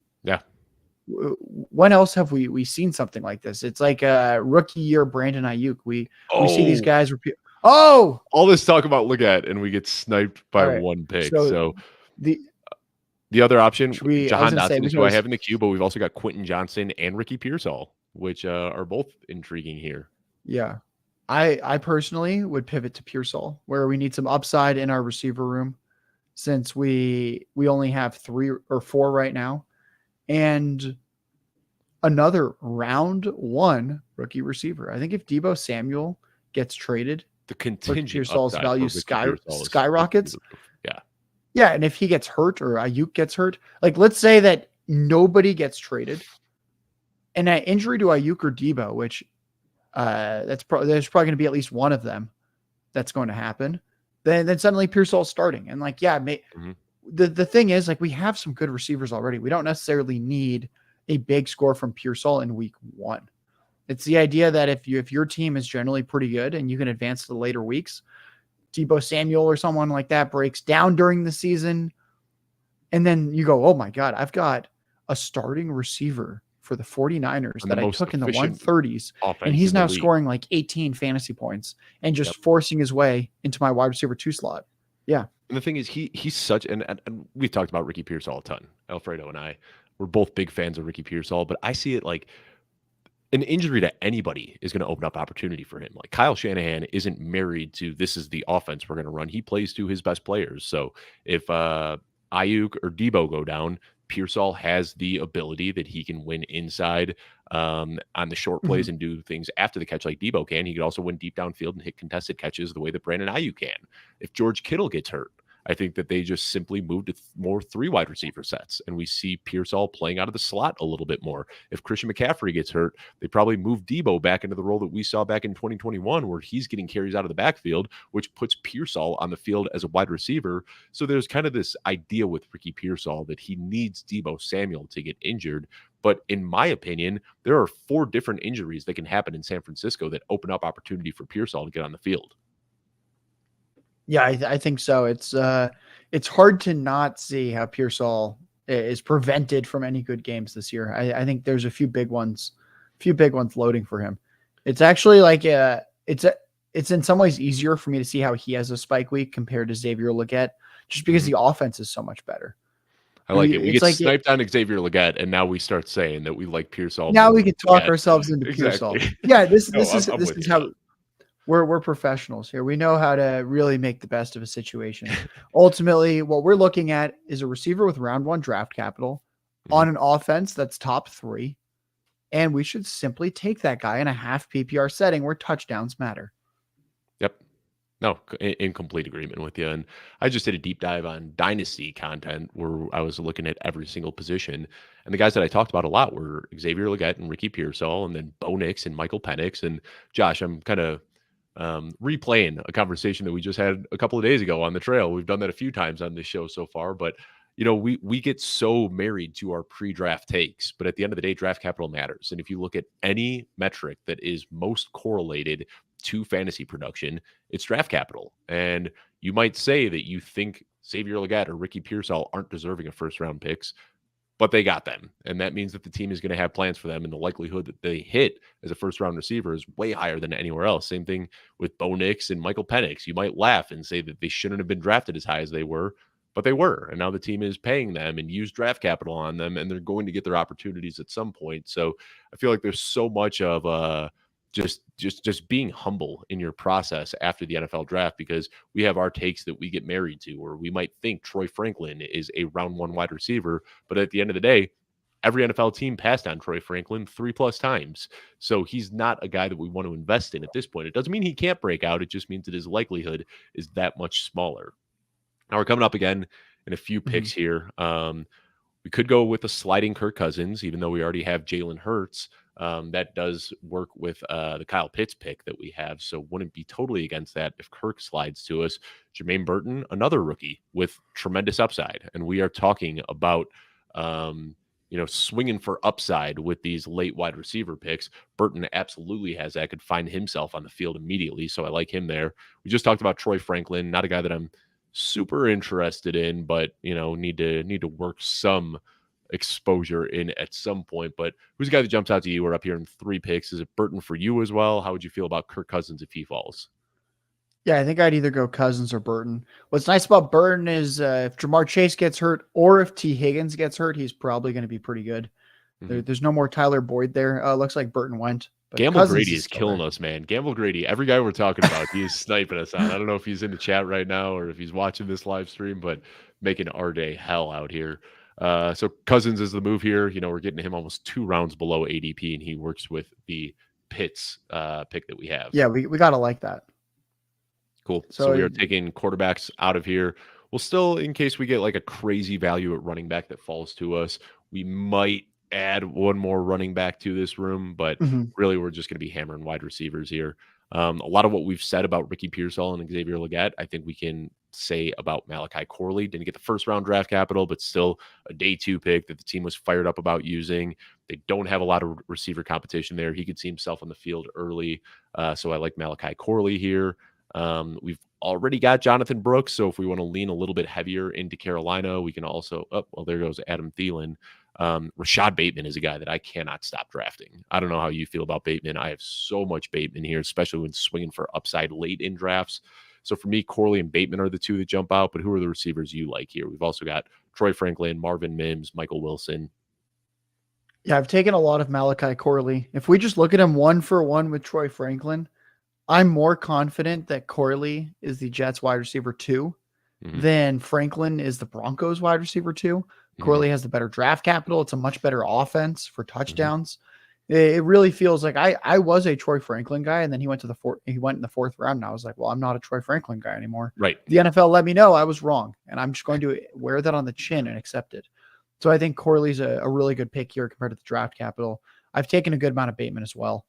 when else have we seen something like this? It's like a rookie year Brandon Ayuk. We see these guys repeat. Oh, all this talk about Leggett and we get sniped by one pick. So the other option, Jahan Dotson is who I have in the queue, but we've also got Quentin Johnson and Ricky Pearsall, which are both intriguing here. Yeah. I personally would pivot to Pearsall, where we need some upside in our receiver room, since we only have 3 or 4 right now, and another round 1 rookie receiver. I think if Deebo Samuel gets traded, the contingent Pearsall's value skyrockets. Yeah, and if he gets hurt or Ayuk gets hurt, like let's say that nobody gets traded, and an injury to Ayuk or Deebo, which there's probably going to be at least one of them that's going to happen. Then suddenly Pearsall's starting, and like the thing is, like, we have some good receivers already. We don't necessarily need a big score from Pearsall in week 1. It's the idea that if your team is generally pretty good and you can advance to the later weeks, Deebo Samuel or someone like that breaks down during the season, and then you go, oh my God, I've got a starting receiver for the 49ers that I took in the 130s, and he's now scoring like 18 fantasy points and just forcing his way into my wide receiver 2 slot. Yeah. And the thing is, he's such, and we've talked about Ricky Pearsall a ton. Alfredo and I, we're both big fans of Ricky Pearsall, but I see it like an injury to anybody is going to open up opportunity for him. Like Kyle Shanahan isn't married to this is the offense we're going to run. He plays to his best players. So if Ayuk or Deebo go down, Pearsall has the ability that he can win inside on the short plays and do things after the catch like Deebo can. He could also win deep downfield and hit contested catches the way that Brandon Ayuk can. If George Kittle gets hurt, I think that they just simply moved to more 3 wide receiver sets, and we see Pearsall playing out of the slot a little bit more. If Christian McCaffrey gets hurt, they probably move Deebo back into the role that we saw back in 2021, where he's getting carries out of the backfield, which puts Pearsall on the field as a wide receiver. So there's kind of this idea with Ricky Pearsall that he needs Deebo Samuel to get injured. But in my opinion, there are 4 different injuries that can happen in San Francisco that open up opportunity for Pearsall to get on the field. Yeah, I think so. It's hard to not see how Pearsall is prevented from any good games this year. I think there's a few big ones loading for him. It's actually like it's in some ways easier for me to see how he has a spike week compared to Xavier Leggett, just because the offense is so much better. I like it. We get sniped on Xavier Leggett, and now we start saying that we like Pearsall. Now we can talk ourselves into Pearsall. Yeah, this is how. We're professionals here. We know how to really make the best of a situation. Ultimately, what we're looking at is a receiver with round 1 draft capital on an offense that's top 3. And we should simply take that guy in a half PPR setting where touchdowns matter. Yep. No, in complete agreement with you. And I just did a deep dive on Dynasty content where I was looking at every single position. And the guys that I talked about a lot were Xavier Leggett and Ricky Pearsall, and then Bo Nix and Michael Penix. And Josh, I'm kind of replaying a conversation that we just had a couple of days ago on the trail. We've done that a few times on this show so far, but we get so married to our pre-draft takes, but at the end of the day, draft capital matters. And if you look at any metric that is most correlated to fantasy production, it's draft capital. And you might say that you think Xavier Leggett or Ricky Pearsall aren't deserving of first round picks, but they got them. And that means that the team is going to have plans for them. And the likelihood that they hit as a first round receiver is way higher than anywhere else. Same thing with Bo Nix and Michael Penix. You might laugh and say that they shouldn't have been drafted as high as they were, but they were. And now the team is paying them and used draft capital on them, and they're going to get their opportunities at some point. So I feel like there's so much of just being humble in your process after the NFL draft, because we have our takes that we get married to, or we might think Troy Franklin is a round one wide receiver, but at the end of the day, every NFL team passed on Troy Franklin 3+ times. So he's not a guy that we want to invest in at this point. It doesn't mean he can't break out. It just means that his likelihood is that much smaller. Now we're coming up again in a few Mhm. picks here. We could go with a sliding Kirk Cousins, even though we already have Jalen Hurts. That does work with the Kyle Pitts pick that we have, so wouldn't be totally against that if Kirk slides to us. Jermaine Burton, another rookie with tremendous upside, and we are talking about swinging for upside with these late wide receiver picks. Burton absolutely has that, could find himself on the field immediately, so I like him there. We just talked about Troy Franklin, not a guy that I'm super interested in, but need to work some exposure in at some point. But who's the guy that jumps out to you? We're up here in 3 picks. Is it Burton for you as well? How would you feel about Kirk Cousins if he falls? Yeah, I think I'd either go Cousins or Burton. What's nice about Burton is if Jamar Chase gets hurt or if T. Higgins gets hurt, he's probably going to be pretty good. Mm-hmm. There's no more Tyler Boyd there. Looks like Burton went, but Gamble Cousins Grady is is still killing there. us, man. Gamble Grady, every guy we're talking about, he is sniping us on. I don't know if he's in the chat right now or if he's watching this live stream, but making our day hell out here. So Cousins is the move here. We're getting him almost 2 rounds below ADP, and he works with the Pitts pick that we have. Yeah, we got to like that. Cool. So we are taking quarterbacks out of here. We'll still, in case we get like a crazy value at running back that falls to us, we might add one more running back to this room, but really we're just going to be hammering wide receivers here. A lot of what we've said about Ricky Pearsall and Xavier Legette, I think we can say about Malachi Corley. Didn't get the first round draft capital, but still a day 2 pick that the team was fired up about using. They don't have a lot of receiver competition there. He could see himself on the field early. So I like Malachi Corley here. We've already got Jonathan Brooks, so if we want to lean a little bit heavier into Carolina, we can also, there goes Adam Thielen. Rashad Bateman is a guy that I cannot stop drafting. I don't know how you feel about Bateman. I have so much Bateman here, especially when swinging for upside late in drafts. So for me, Corley and Bateman are the 2 that jump out, but who are the receivers you like here? We've also got Troy Franklin, Marvin Mims, Michael Wilson. Yeah, I've taken a lot of Malachi Corley. If we just look at him 1-for-1 with Troy Franklin, I'm more confident that Corley is the Jets wide receiver 2 than Franklin is the Broncos wide receiver 2. Corley has the better draft capital. It's a much better offense for touchdowns. It really feels like I was a Troy Franklin guy, and then he went in the 4th round, and I was like, well, I'm not a Troy Franklin guy anymore. Right. The NFL let me know I was wrong, and I'm just going to wear that on the chin and accept it. So I think Corley's a really good pick here compared to the draft capital. I've taken a good amount of Bateman as well.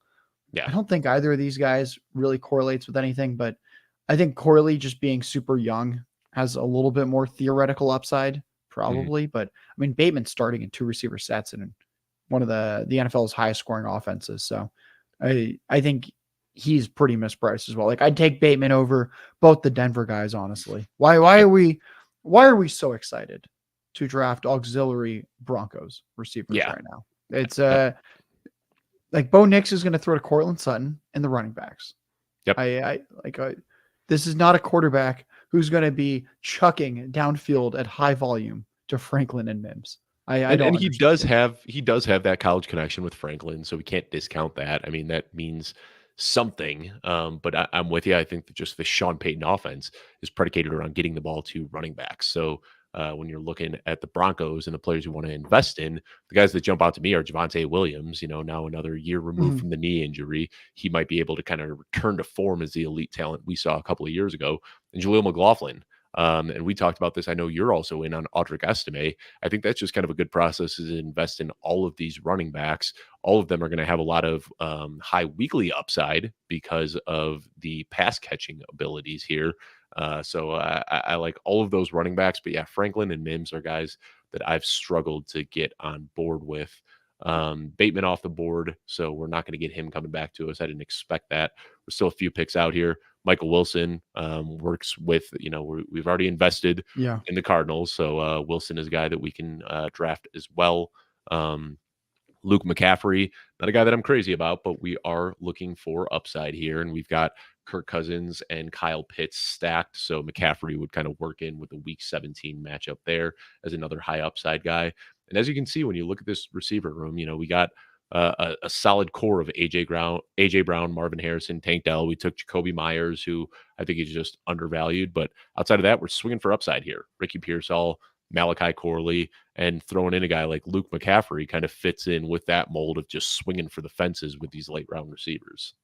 Yeah. I don't think either of these guys really correlates with anything, but I think Corley just being super young has a little bit more theoretical upside, probably. But I mean, Bateman's starting in 2 receiver sets and one of the NFL's highest scoring offenses. So I think he's pretty mispriced as well. Like I'd take Bateman over both the Denver guys, honestly. Why are we so excited to draft auxiliary Broncos receivers right now? It's like Bo Nix is going to throw to Cortland Sutton and the running backs. Yep. This is not a quarterback who's going to be chucking downfield at high volume to Franklin and Mims. And he does have that college connection with Franklin, so we can't discount that. I mean, that means something. But I'm with you. I think that just the Sean Payton offense is predicated around getting the ball to running backs. So when you're looking at the Broncos and the players you want to invest in, the guys that jump out to me are Javonte Williams, now another year removed from the knee injury. He might be able to kind of return to form as the elite talent we saw a couple of years ago. And Jaleel McLaughlin. And we talked about this. I know you're also in on Audric Estime. I think that's just kind of a good process is to invest in all of these running backs. All of them are going to have a lot of high weekly upside because of the pass catching abilities here. So I like all of those running backs. But yeah, Franklin and Mims are guys that I've struggled to get on board with. Bateman off the board, so we're not going to get him coming back to us. I didn't expect that. We're still a few picks out here. Michael Wilson works with, we've already invested in the Cardinals, so Wilson is a guy that we can draft as well. Luke McCaffrey, not a guy that I'm crazy about, but we are looking for upside here, and we've got Kirk Cousins and Kyle Pitts stacked, so McCaffrey would kind of work in with the Week 17 matchup there as another high upside guy. And as you can see, when you look at this receiver room, we got a solid core of AJ Brown, Marvin Harrison, Tank Dell. We took Jacoby Myers, who I think is just undervalued. But outside of that, we're swinging for upside here. Ricky Pearsall, Malachi Corley, and throwing in a guy like Luke McCaffrey kind of fits in with that mold of just swinging for the fences with these late round receivers.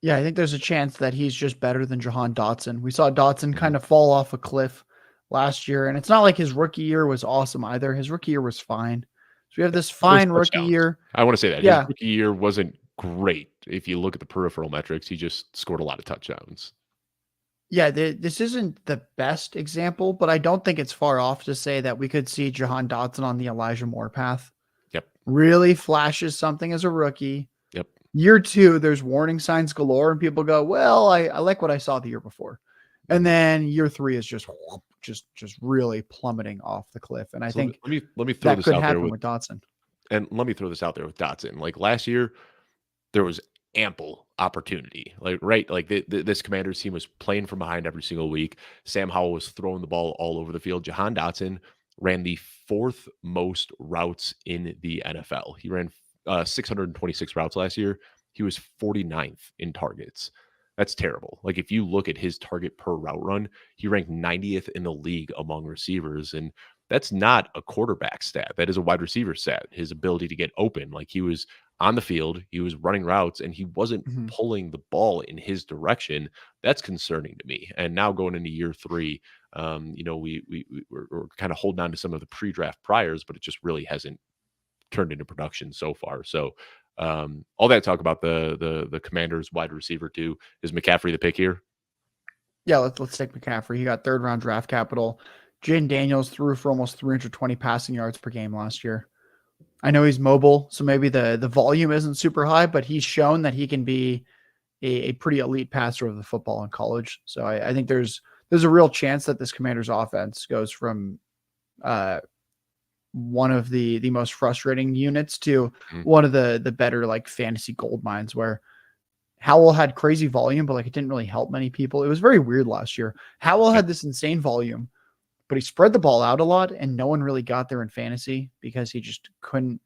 Yeah, I think there's a chance that he's just better than Jahan Dotson. We saw Dotson Mhm. kind of fall off a cliff last year, and it's not like his rookie year was awesome either. His rookie year was fine. So we have this Those fine rookie touchdowns. year. I want to say that his Yeah. rookie year wasn't great. If you look at the peripheral metrics, he just scored a lot of touchdowns. Yeah, this isn't the best example, but I don't think it's far off to say that we could see Jahan Dotson on the Elijah Moore path. Yep. Really flashes something as a rookie. Yep. Year two, there's warning signs galore, and people go, "Well, I like what I saw the year before," and then year three is just really plummeting off the cliff. And I So think let me throw that this could out there happen with with Dotson. and let me throw this out there with Dotson. Like last year, there was ample opportunity. Like right, like this Commanders team was playing from behind every single week. Sam Howell was throwing the ball all over the field. Jahan Dotson ran the fourth most routes in the NFL. He ran 626 routes last year. He was 49th in targets. That's terrible. Like if you look at his target per route run, he ranked 90th in the league among receivers. And that's not a quarterback stat. That is a wide receiver stat. His ability to get open. Like he was on the field, he was running routes, and he wasn't Mhm. pulling the ball in his direction. That's concerning to me. And now going into year three, we're kind of holding on to some of the pre-draft priors, but it just really hasn't turned into production so far. So all that talk about the Commanders wide receiver too. Is McCaffrey the pick here? Yeah, let's take McCaffrey. He got third round draft capital. Jaden Daniels threw for almost 320 passing yards per game last year. I know he's mobile, so maybe the volume isn't super high, but he's shown that he can be a pretty elite passer of the football in college. So I think there's a real chance that this Commanders offense goes from one of the most frustrating units to Mhm. one of the better like fantasy gold mines where Howell had crazy volume, but like it didn't really help many people. It was very weird last year. Howell Yep. had this insane volume, but he spread the ball out a lot and no one really got there in fantasy because he just couldn't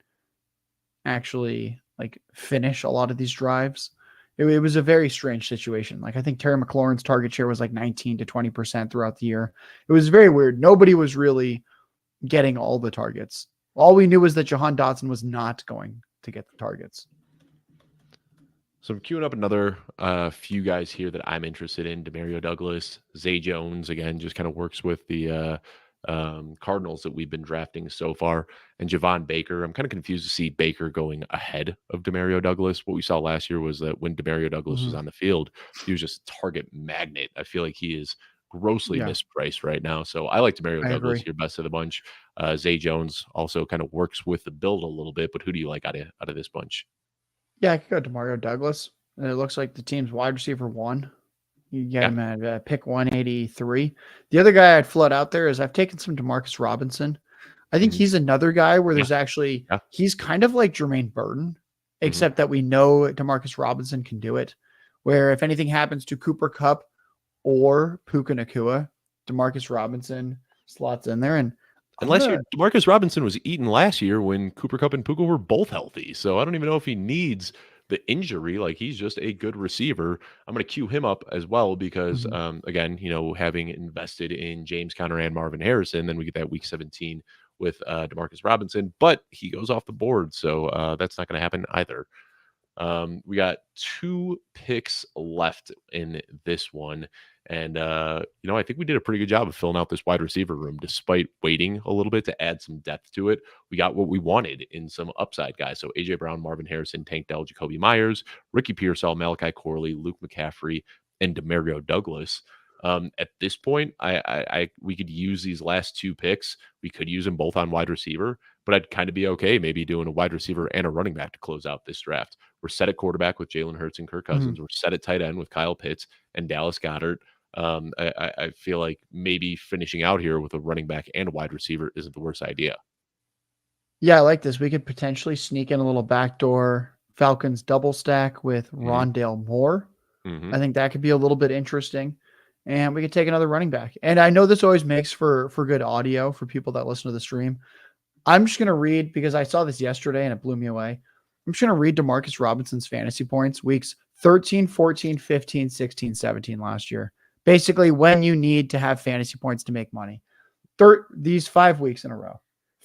actually like finish a lot of these drives. It was a very strange situation. Like I think Terry McLaurin's target share was like 19 to 20% throughout the year. It was very weird. Nobody was really getting all the targets. All we knew was that Jahan Dotson was not going to get the targets. So I'm queuing up another few guys here that I'm interested in. Demario Douglas, Zay Jones, again, just kind of works with the Cardinals that we've been drafting so far, and Javon Baker. I'm kind of confused to see Baker going ahead of Demario Douglas. What we saw last year was that when Demario Douglas was Mhm. on the field, he was just a target magnet. I feel like he is grossly Yeah, mispriced right now. So I like Demario I Douglas agree. here, best of the bunch. Zay Jones also kind of works with the build a little bit, but who do you like out of this bunch? Yeah, I could go to Mario Douglas. And it looks like the team's wide receiver one. You get Yeah. him at pick 183. The other guy I'd float out there is I've taken some Demarcus Robinson. I think Mhm. he's another guy where Yeah. there's actually Yeah. he's kind of like Jermaine Burton, Mhm. except that we know Demarcus Robinson can do it. Where if anything happens to Cooper Cup or Puka Nakua, Demarcus Robinson slots in there. And And I'm last year, gonna Demarcus Robinson was eaten last year when Cooper Kupp and Puka were both healthy. So I don't even know if he needs the injury. Like he's just a good receiver. I'm going to cue him up as well because, Mhm. again, having invested in James Conner and Marvin Harrison, then we get that Week 17 with Demarcus Robinson, but he goes off the board, so that's not going to happen either. We got 2 picks left in this one. And, I think we did a pretty good job of filling out this wide receiver room despite waiting a little bit to add some depth to it. We got what we wanted in some upside guys. So AJ Brown, Marvin Harrison, Tank Dell, Jacoby Myers, Ricky Pearsall, Malachi Corley, Luke McCaffrey, and Demario Douglas. At this point, we could use these last 2 picks. We could use them both on wide receiver, but I'd kind of be okay maybe doing a wide receiver and a running back to close out this draft. We're set at quarterback with Jalen Hurts and Kirk Mhm. Cousins. We're set at tight end with Kyle Pitts and Dallas Goddard. I feel like maybe finishing out here with a running back and a wide receiver isn't the worst idea. Yeah, I like this. We could potentially sneak in a little backdoor Falcons double stack with Hmm. Rondale Moore. Hmm. I think that could be a little bit interesting. And we could take another running back. And I know this always makes for good audio for people that listen to the stream. I'm just gonna read because I saw this yesterday and it blew me away. I'm just going to read DeMarcus Robinson's fantasy points weeks 13, 14, 15, 16, 17 last year. Basically, when you need to have fantasy points to make money. These 5 weeks in a row.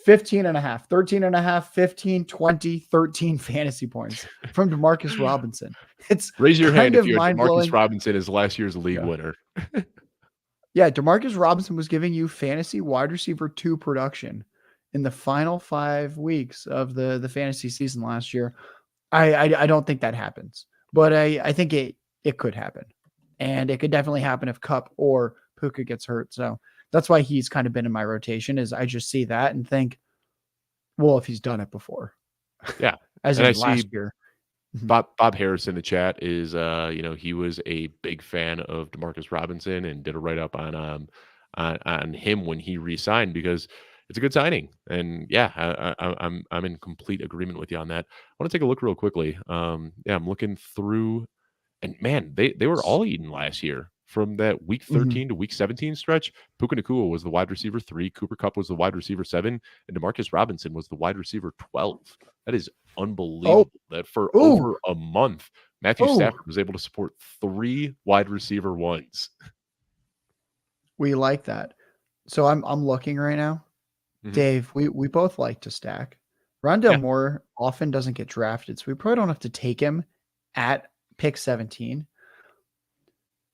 15 and a half, 13 and a half, 15, 20, 13 fantasy points from DeMarcus Robinson. It's Raise your hand kind if of you had Demarcus mind-blowing. Robinson as last year's league Yeah. winner. Yeah, DeMarcus Robinson was giving you fantasy wide receiver 2 production in the final 5 weeks of the fantasy season last year. I don't think that happens, but I think it could happen, and it could definitely happen if Cup or Puka gets hurt. So that's why he's kind of been in my rotation. Is I just see that and think, well, if he's done it before, Yeah. as And I in last see year. Bob Harris in the chat is he was a big fan of Demarcus Robinson and did a write up on him when he re-signed because it's a good signing. And yeah, I'm in complete agreement with you on that. I want to take a look real quickly. Yeah, I'm looking through. And man, they were all eating last year from that week Mhm. 13 to week 17 stretch. Puka Nacua was the wide receiver 3, Cooper Kupp was the wide receiver 7, and Demarcus Robinson was the wide receiver 12. That is Oh, unbelievable that for ooh, over a month, Matthew oh, Stafford was able to support 3 wide receiver ones. we like that. So I'm looking right now. Mhm. Dave, we both like to stack. Rondell Yeah. Moore often doesn't get drafted, so we probably don't have to take him at pick 17.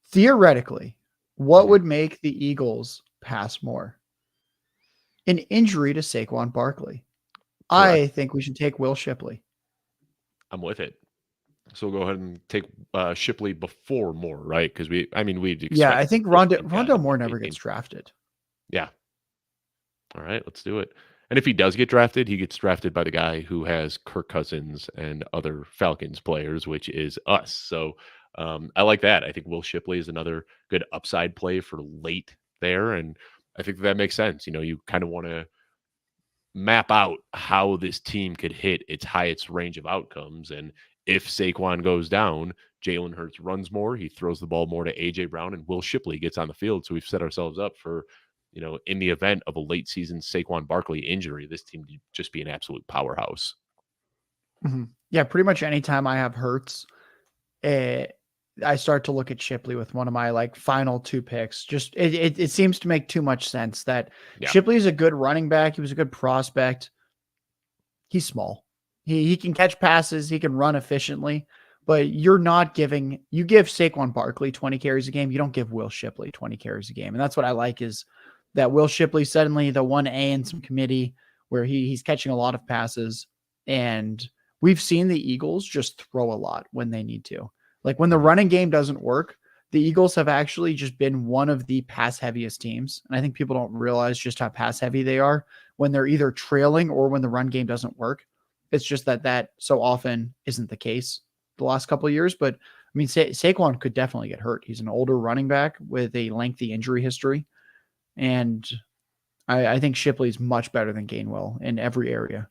Theoretically, what Mhm. would make the Eagles pass more? An injury to Saquon Barkley. Correct. I think we should take Will Shipley. I'm with it. So we'll go ahead and take Shipley before Moore, right? Because we'd Yeah, expect I think Shipley to Rondell Moore pick never gets 18. drafted. Yeah. All right, let's do it. And if he does get drafted, he gets drafted by the guy who has Kirk Cousins and other Falcons players, which is us. So I like that. I think Will Shipley is another good upside play for late there. And I think that makes sense. You kind of want to map out how this team could hit its highest range of outcomes. And if Saquon goes down, Jalen Hurts runs more, he throws the ball more to AJ Brown, and Will Shipley gets on the field. So we've set ourselves up for, in the event of a late season Saquon Barkley injury, this team could just be an absolute powerhouse. Yeah, pretty much anytime I have Hurts, eh, I start to look at Shipley with one of my final 2 picks. Just it seems to make too much sense that Yeah. Shipley is a good running back. He was a good prospect. He's small. He can catch passes, he can run efficiently, but you give Saquon Barkley 20 carries a game, you don't give Will Shipley 20 carries a game. And that's what I like is that Will Shipley suddenly the 1A in some committee where he's catching a lot of passes. And we've seen the Eagles just throw a lot when they need to. Like when the Mhm. running game doesn't work, the Eagles have actually just been one of the pass heaviest teams. And I think people don't realize just how pass heavy they are when they're either trailing or when the run game doesn't work. It's just that so often isn't the case the last couple of years. But I mean, Saquon could definitely get hurt. He's an older running back with a lengthy injury history. And I think Shipley's much better than Gainwell in every area.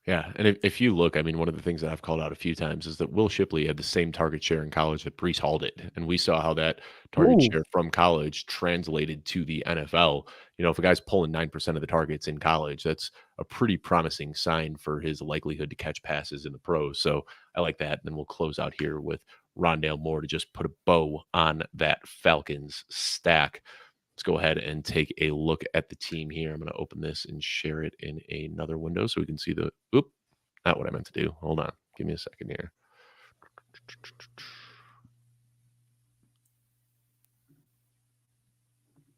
Yeah, and if you look, one of the things that I've called out a few times is that Will Shipley had the same target share in college that Brees Hall did, and we saw how that target Ooh. share from college translated to the NFL. If a guy's pulling 9% of the targets in college, that's a pretty promising sign for his likelihood to catch passes in the pros. So I like that. And then we'll close out here with Rondale Moore to just put a bow on that Falcons stack. Let's go ahead and take a look at the team here. I'm going to open this and share it in another window so we can see not what I meant to do. Hold on. Give me a second here.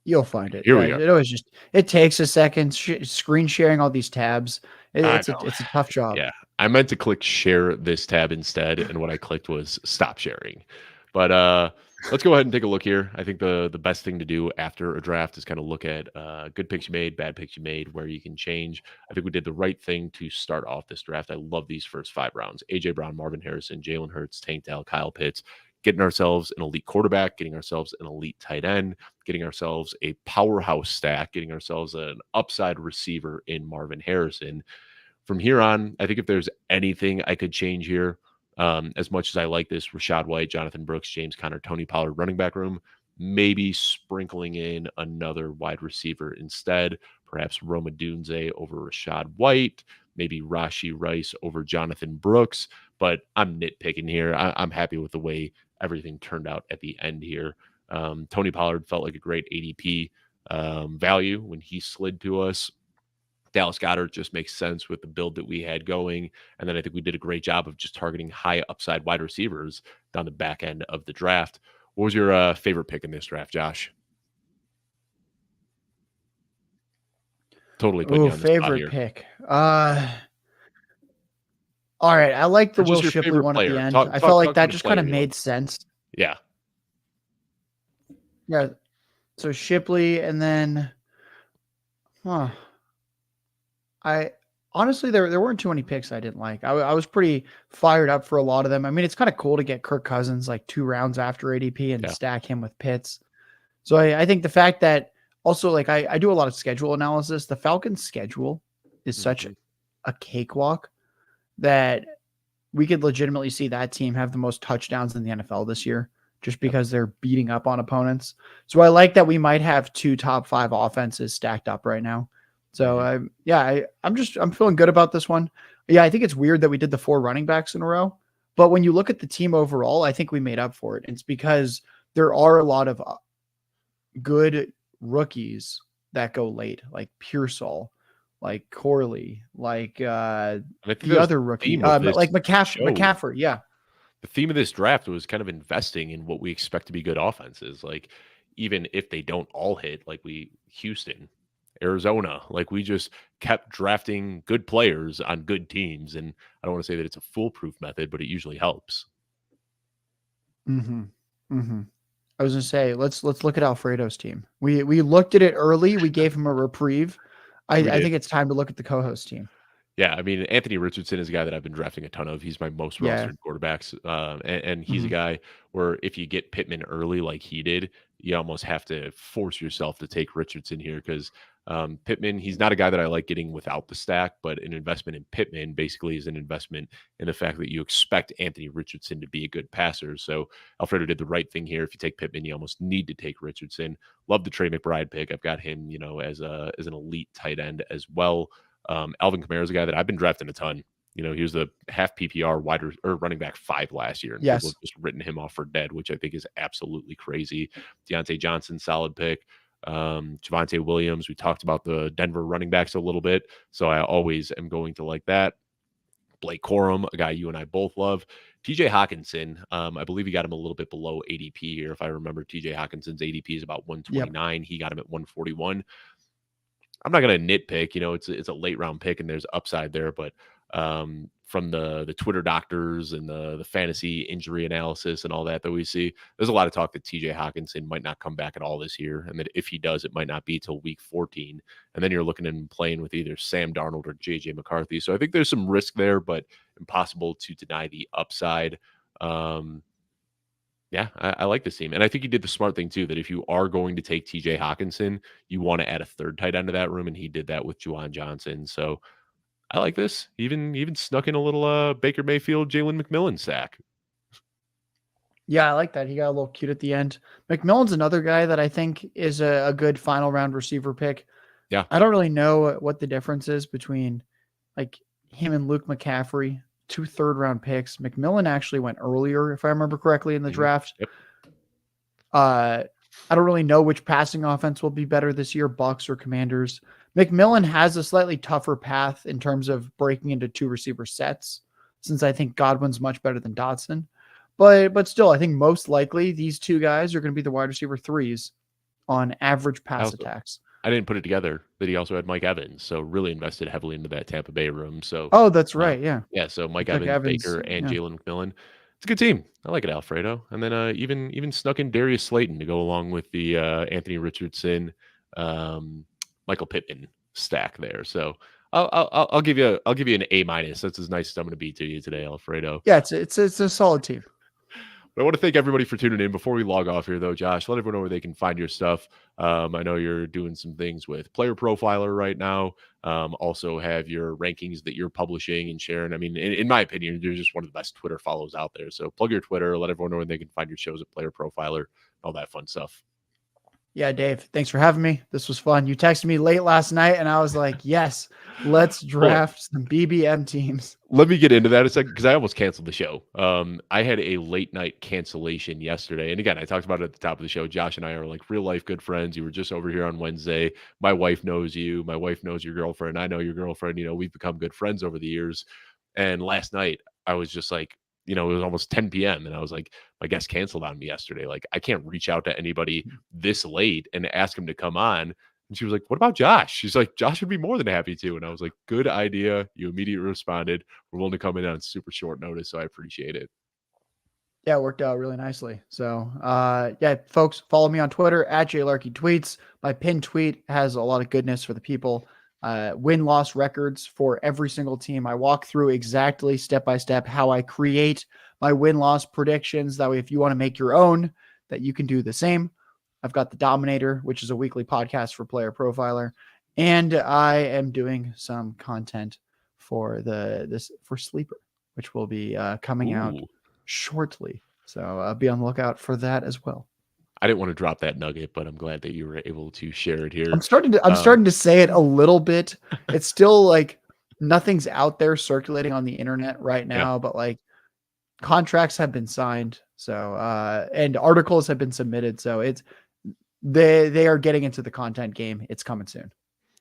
You'll find it. Here Yeah, we go. it always it takes a second. Screen sharing all these tabs. I It's know. it's a tough job. Yeah. I meant to click share this tab instead, and what I clicked was stop sharing. But let's go ahead and take a look here. I think the best thing to do after a draft is kind of look at good picks you made, bad picks you made, where you can change. I think we did the right thing to start off this draft. I love these first 5 rounds. AJ Brown, Marvin Harrison, Jalen Hurts, Tank Dell, Kyle Pitts, getting ourselves an elite quarterback, getting ourselves an elite tight end, getting ourselves a powerhouse stack, getting ourselves an upside receiver in Marvin Harrison. From here on, I think if there's anything I could change here, as much as I like this Rashad White, Jonathan Brooks, James Conner, Tony Pollard running back room, maybe sprinkling in another wide receiver instead, perhaps Roma Dunze over Rashad White, maybe Rashi Rice over Jonathan Brooks, but I'm nitpicking here. I'm happy with the way everything turned out at the end here. Tony Pollard felt like a great ADP value when he slid to us. Dallas Goedert just makes sense with the build that we had going. And then I think we did a great job of just targeting high upside wide receivers down the back end of the draft. What was your favorite pick in this draft, Josh? Totally putting Oh, you on the spot favorite here. pick. All right. I like the Or Will just your Shipley favorite one at the player. end. Talk I talk felt like talk to me that the just kind player of you like. made sense. Yeah. Yeah. So Shipley, and then, huh. I honestly, there weren't too many picks I didn't like. I was pretty fired up for a lot of them. I mean, it's kind of cool to get Kirk Cousins like 2 rounds after ADP and Yeah. stack him with Pitts. So I think the fact that also, like, I do a lot of schedule analysis. The Falcons' schedule is such Mhm. a cakewalk that we could legitimately see that team have the most touchdowns in the NFL this year just Yep. because they're beating up on opponents. So I like that we might have 2 top 5 offenses stacked up right now. So Mhm. I'm feeling good about this one. Yeah, I think it's weird that we did the 4 running backs in a row, but when you look at the team overall, I think we made up for it. And it's because there are a lot of good rookies that go late, like Pearsall, like Corley, like And I think the that was other the rookie, theme of like this show. McCaffrey. Yeah. The theme of this draft was kind of investing in what we expect to be good offenses. Like, even if they don't all hit, like Houston, Arizona, like we just kept drafting good players on good teams. And I don't want to say that it's a foolproof method, but it usually helps. Mm-hmm. Mm-hmm. I was gonna say, let's look at Alfredo's team. We looked at it early. We gave him a reprieve. We I did. think it's time to look at the co-host team. Yeah, I mean, Anthony Richardson is a guy that I've been drafting a ton of. He's my most Yeah. rostered quarterbacks, and he's a Mm-hmm. guy where if you get Pittman early like he did, you almost have to force yourself to take Richardson here because Pittman, he's not a guy that I like getting without the stack, but an investment in Pittman basically is an investment in the fact that you expect Anthony Richardson to be a good passer. So Alfredo did the right thing here. If you take Pittman, you almost need to take Richardson. Love the Trey McBride pick. I've got him, as an elite tight end as well. Alvin Kamara is a guy that I've been drafting a ton. He was the half PPR or running back 5 last year, and people Yes. have just written him off for dead, which I think is absolutely crazy. Deontay Johnson, solid pick. Javonte Williams, we talked about the Denver running backs a little bit, so I always am going to like that. Blake Corum, a guy you and I both love. TJ Hawkinson, I believe he got him a little bit below ADP here. If I remember, TJ Hawkinson's ADP is about Yep. 129. He got him at 141. I'm not going to nitpick. It's a late round pick and there's upside there, but from the Twitter doctors and the fantasy injury analysis and all that we see, there's a lot of talk that TJ Hawkinson might not come back at all this year, and that if he does, it might not be till week 14. And then you're looking at him playing with either Sam Darnold or JJ McCarthy. So I think there's some risk there, but impossible to deny the upside. Um, yeah, I like this team. And I think he did the smart thing too, that if you are going to take TJ Hawkinson, you want to add a third tight end to that room. And he did that with Juwan Johnson. So I like this. Even snuck in a little Baker Mayfield, Jalen McMillan sack. Yeah, I like that. He got a little cute at the end. McMillan's another guy that I think is a good final round receiver pick. Yeah. I don't really know what the difference is between like him and Luke McCaffrey, 2 third-round picks. McMillan actually went earlier, if I remember correctly, in the Mhm. draft. Yep. I don't really know which passing offense will be better this year, Bucks or Commanders. McMillan has a slightly tougher path in terms of breaking into 2 receiver sets, since I think Godwin's much better than Dotson. But still, I think most likely these 2 guys are going to be the wide receiver 3s on average pass attacks. I didn't put it together that he also had Mike Evans. So really invested heavily into that Tampa Bay room. So Oh, that's uh, right. Yeah. yeah, so You Mike took Evans, Evans. Baker, and Yeah. Jalen McMillan. It's a good team. I like it, Alfredo. And then even snuck in Darius Slayton to go along with the Anthony Richardson, Michael Pittman stack there. So I'll give you an A minus. That's as nice as I'm going to be to you today, Alfredo. Yeah, it's a solid team. But I want to thank everybody for tuning in. Before we log off here, though, Josh, let everyone know where they can find your stuff. I know you're doing some things with Player Profiler right now. Also have your rankings that you're publishing and sharing. I mean, in my opinion, you're just one of the best Twitter follows out there. So plug your Twitter, let everyone know where they can find your shows at Player Profiler, all that fun stuff. Yeah, Dave, thanks for having me. This was fun. You texted me late last night, and I was like, yes, let's Well, draft some BBM teams. let me get into that a second because I almost canceled the show. I had a late night cancellation yesterday. And again, I talked about it at the top of the show. Josh and I are like real life good friends. You were just over here on Wednesday. My wife knows you. My wife knows your girlfriend. I know your girlfriend. We've become good friends over the years. And last night, I was just like, it was almost 10 p.m. And I was like, my guest canceled on me yesterday. Like, I can't reach out to anybody this late and ask him to come on. And she was like, what about Josh? She's like, Josh would be more than happy to. And I was like, good idea. You immediately responded. We're willing to come in on super short notice. So I appreciate it. Yeah, it worked out really nicely. So, yeah, folks, follow me on Twitter at JLarkyTweets. My pinned tweet has a lot of goodness for the people. Win-loss records for every single team. I walk through exactly step by step how I create my win-loss predictions. That way, if you want to make your own, that you can do the same. I've got the Dominator, which is a weekly podcast for Player Profiler, and I am doing some content for for Sleeper, which will be coming out Ooh. shortly. So be on the lookout for that as well. I didn't want to drop that nugget, but I'm glad that you were able to share it here. I'm starting to say it a little bit. It's still like nothing's out there circulating on the internet right Yeah. now, but like contracts have been signed. So and articles have been submitted. So they are getting into the content game. It's coming soon.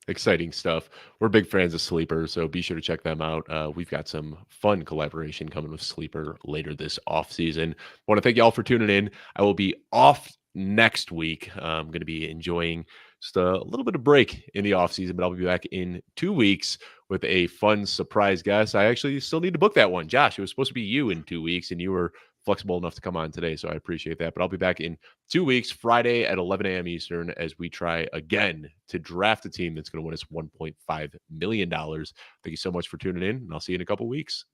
Exciting stuff. We're big fans of Sleeper, so be sure to check them out. We've got some fun collaboration coming with Sleeper later this off season. I want to thank you all for tuning in. I will be off next week. I'm going to be enjoying just a little bit of break in the off season, but I'll be back in 2 weeks with a fun surprise guest. I actually still need to book that one. Josh, it was supposed to be you in 2 weeks, and you were flexible enough to come on today, so I appreciate that. But I'll be back in 2 weeks, Friday at 11 a.m. Eastern, as we try again to draft a team that's going to win us $1.5 million. Thank you so much for tuning in, and I'll see you in a couple weeks.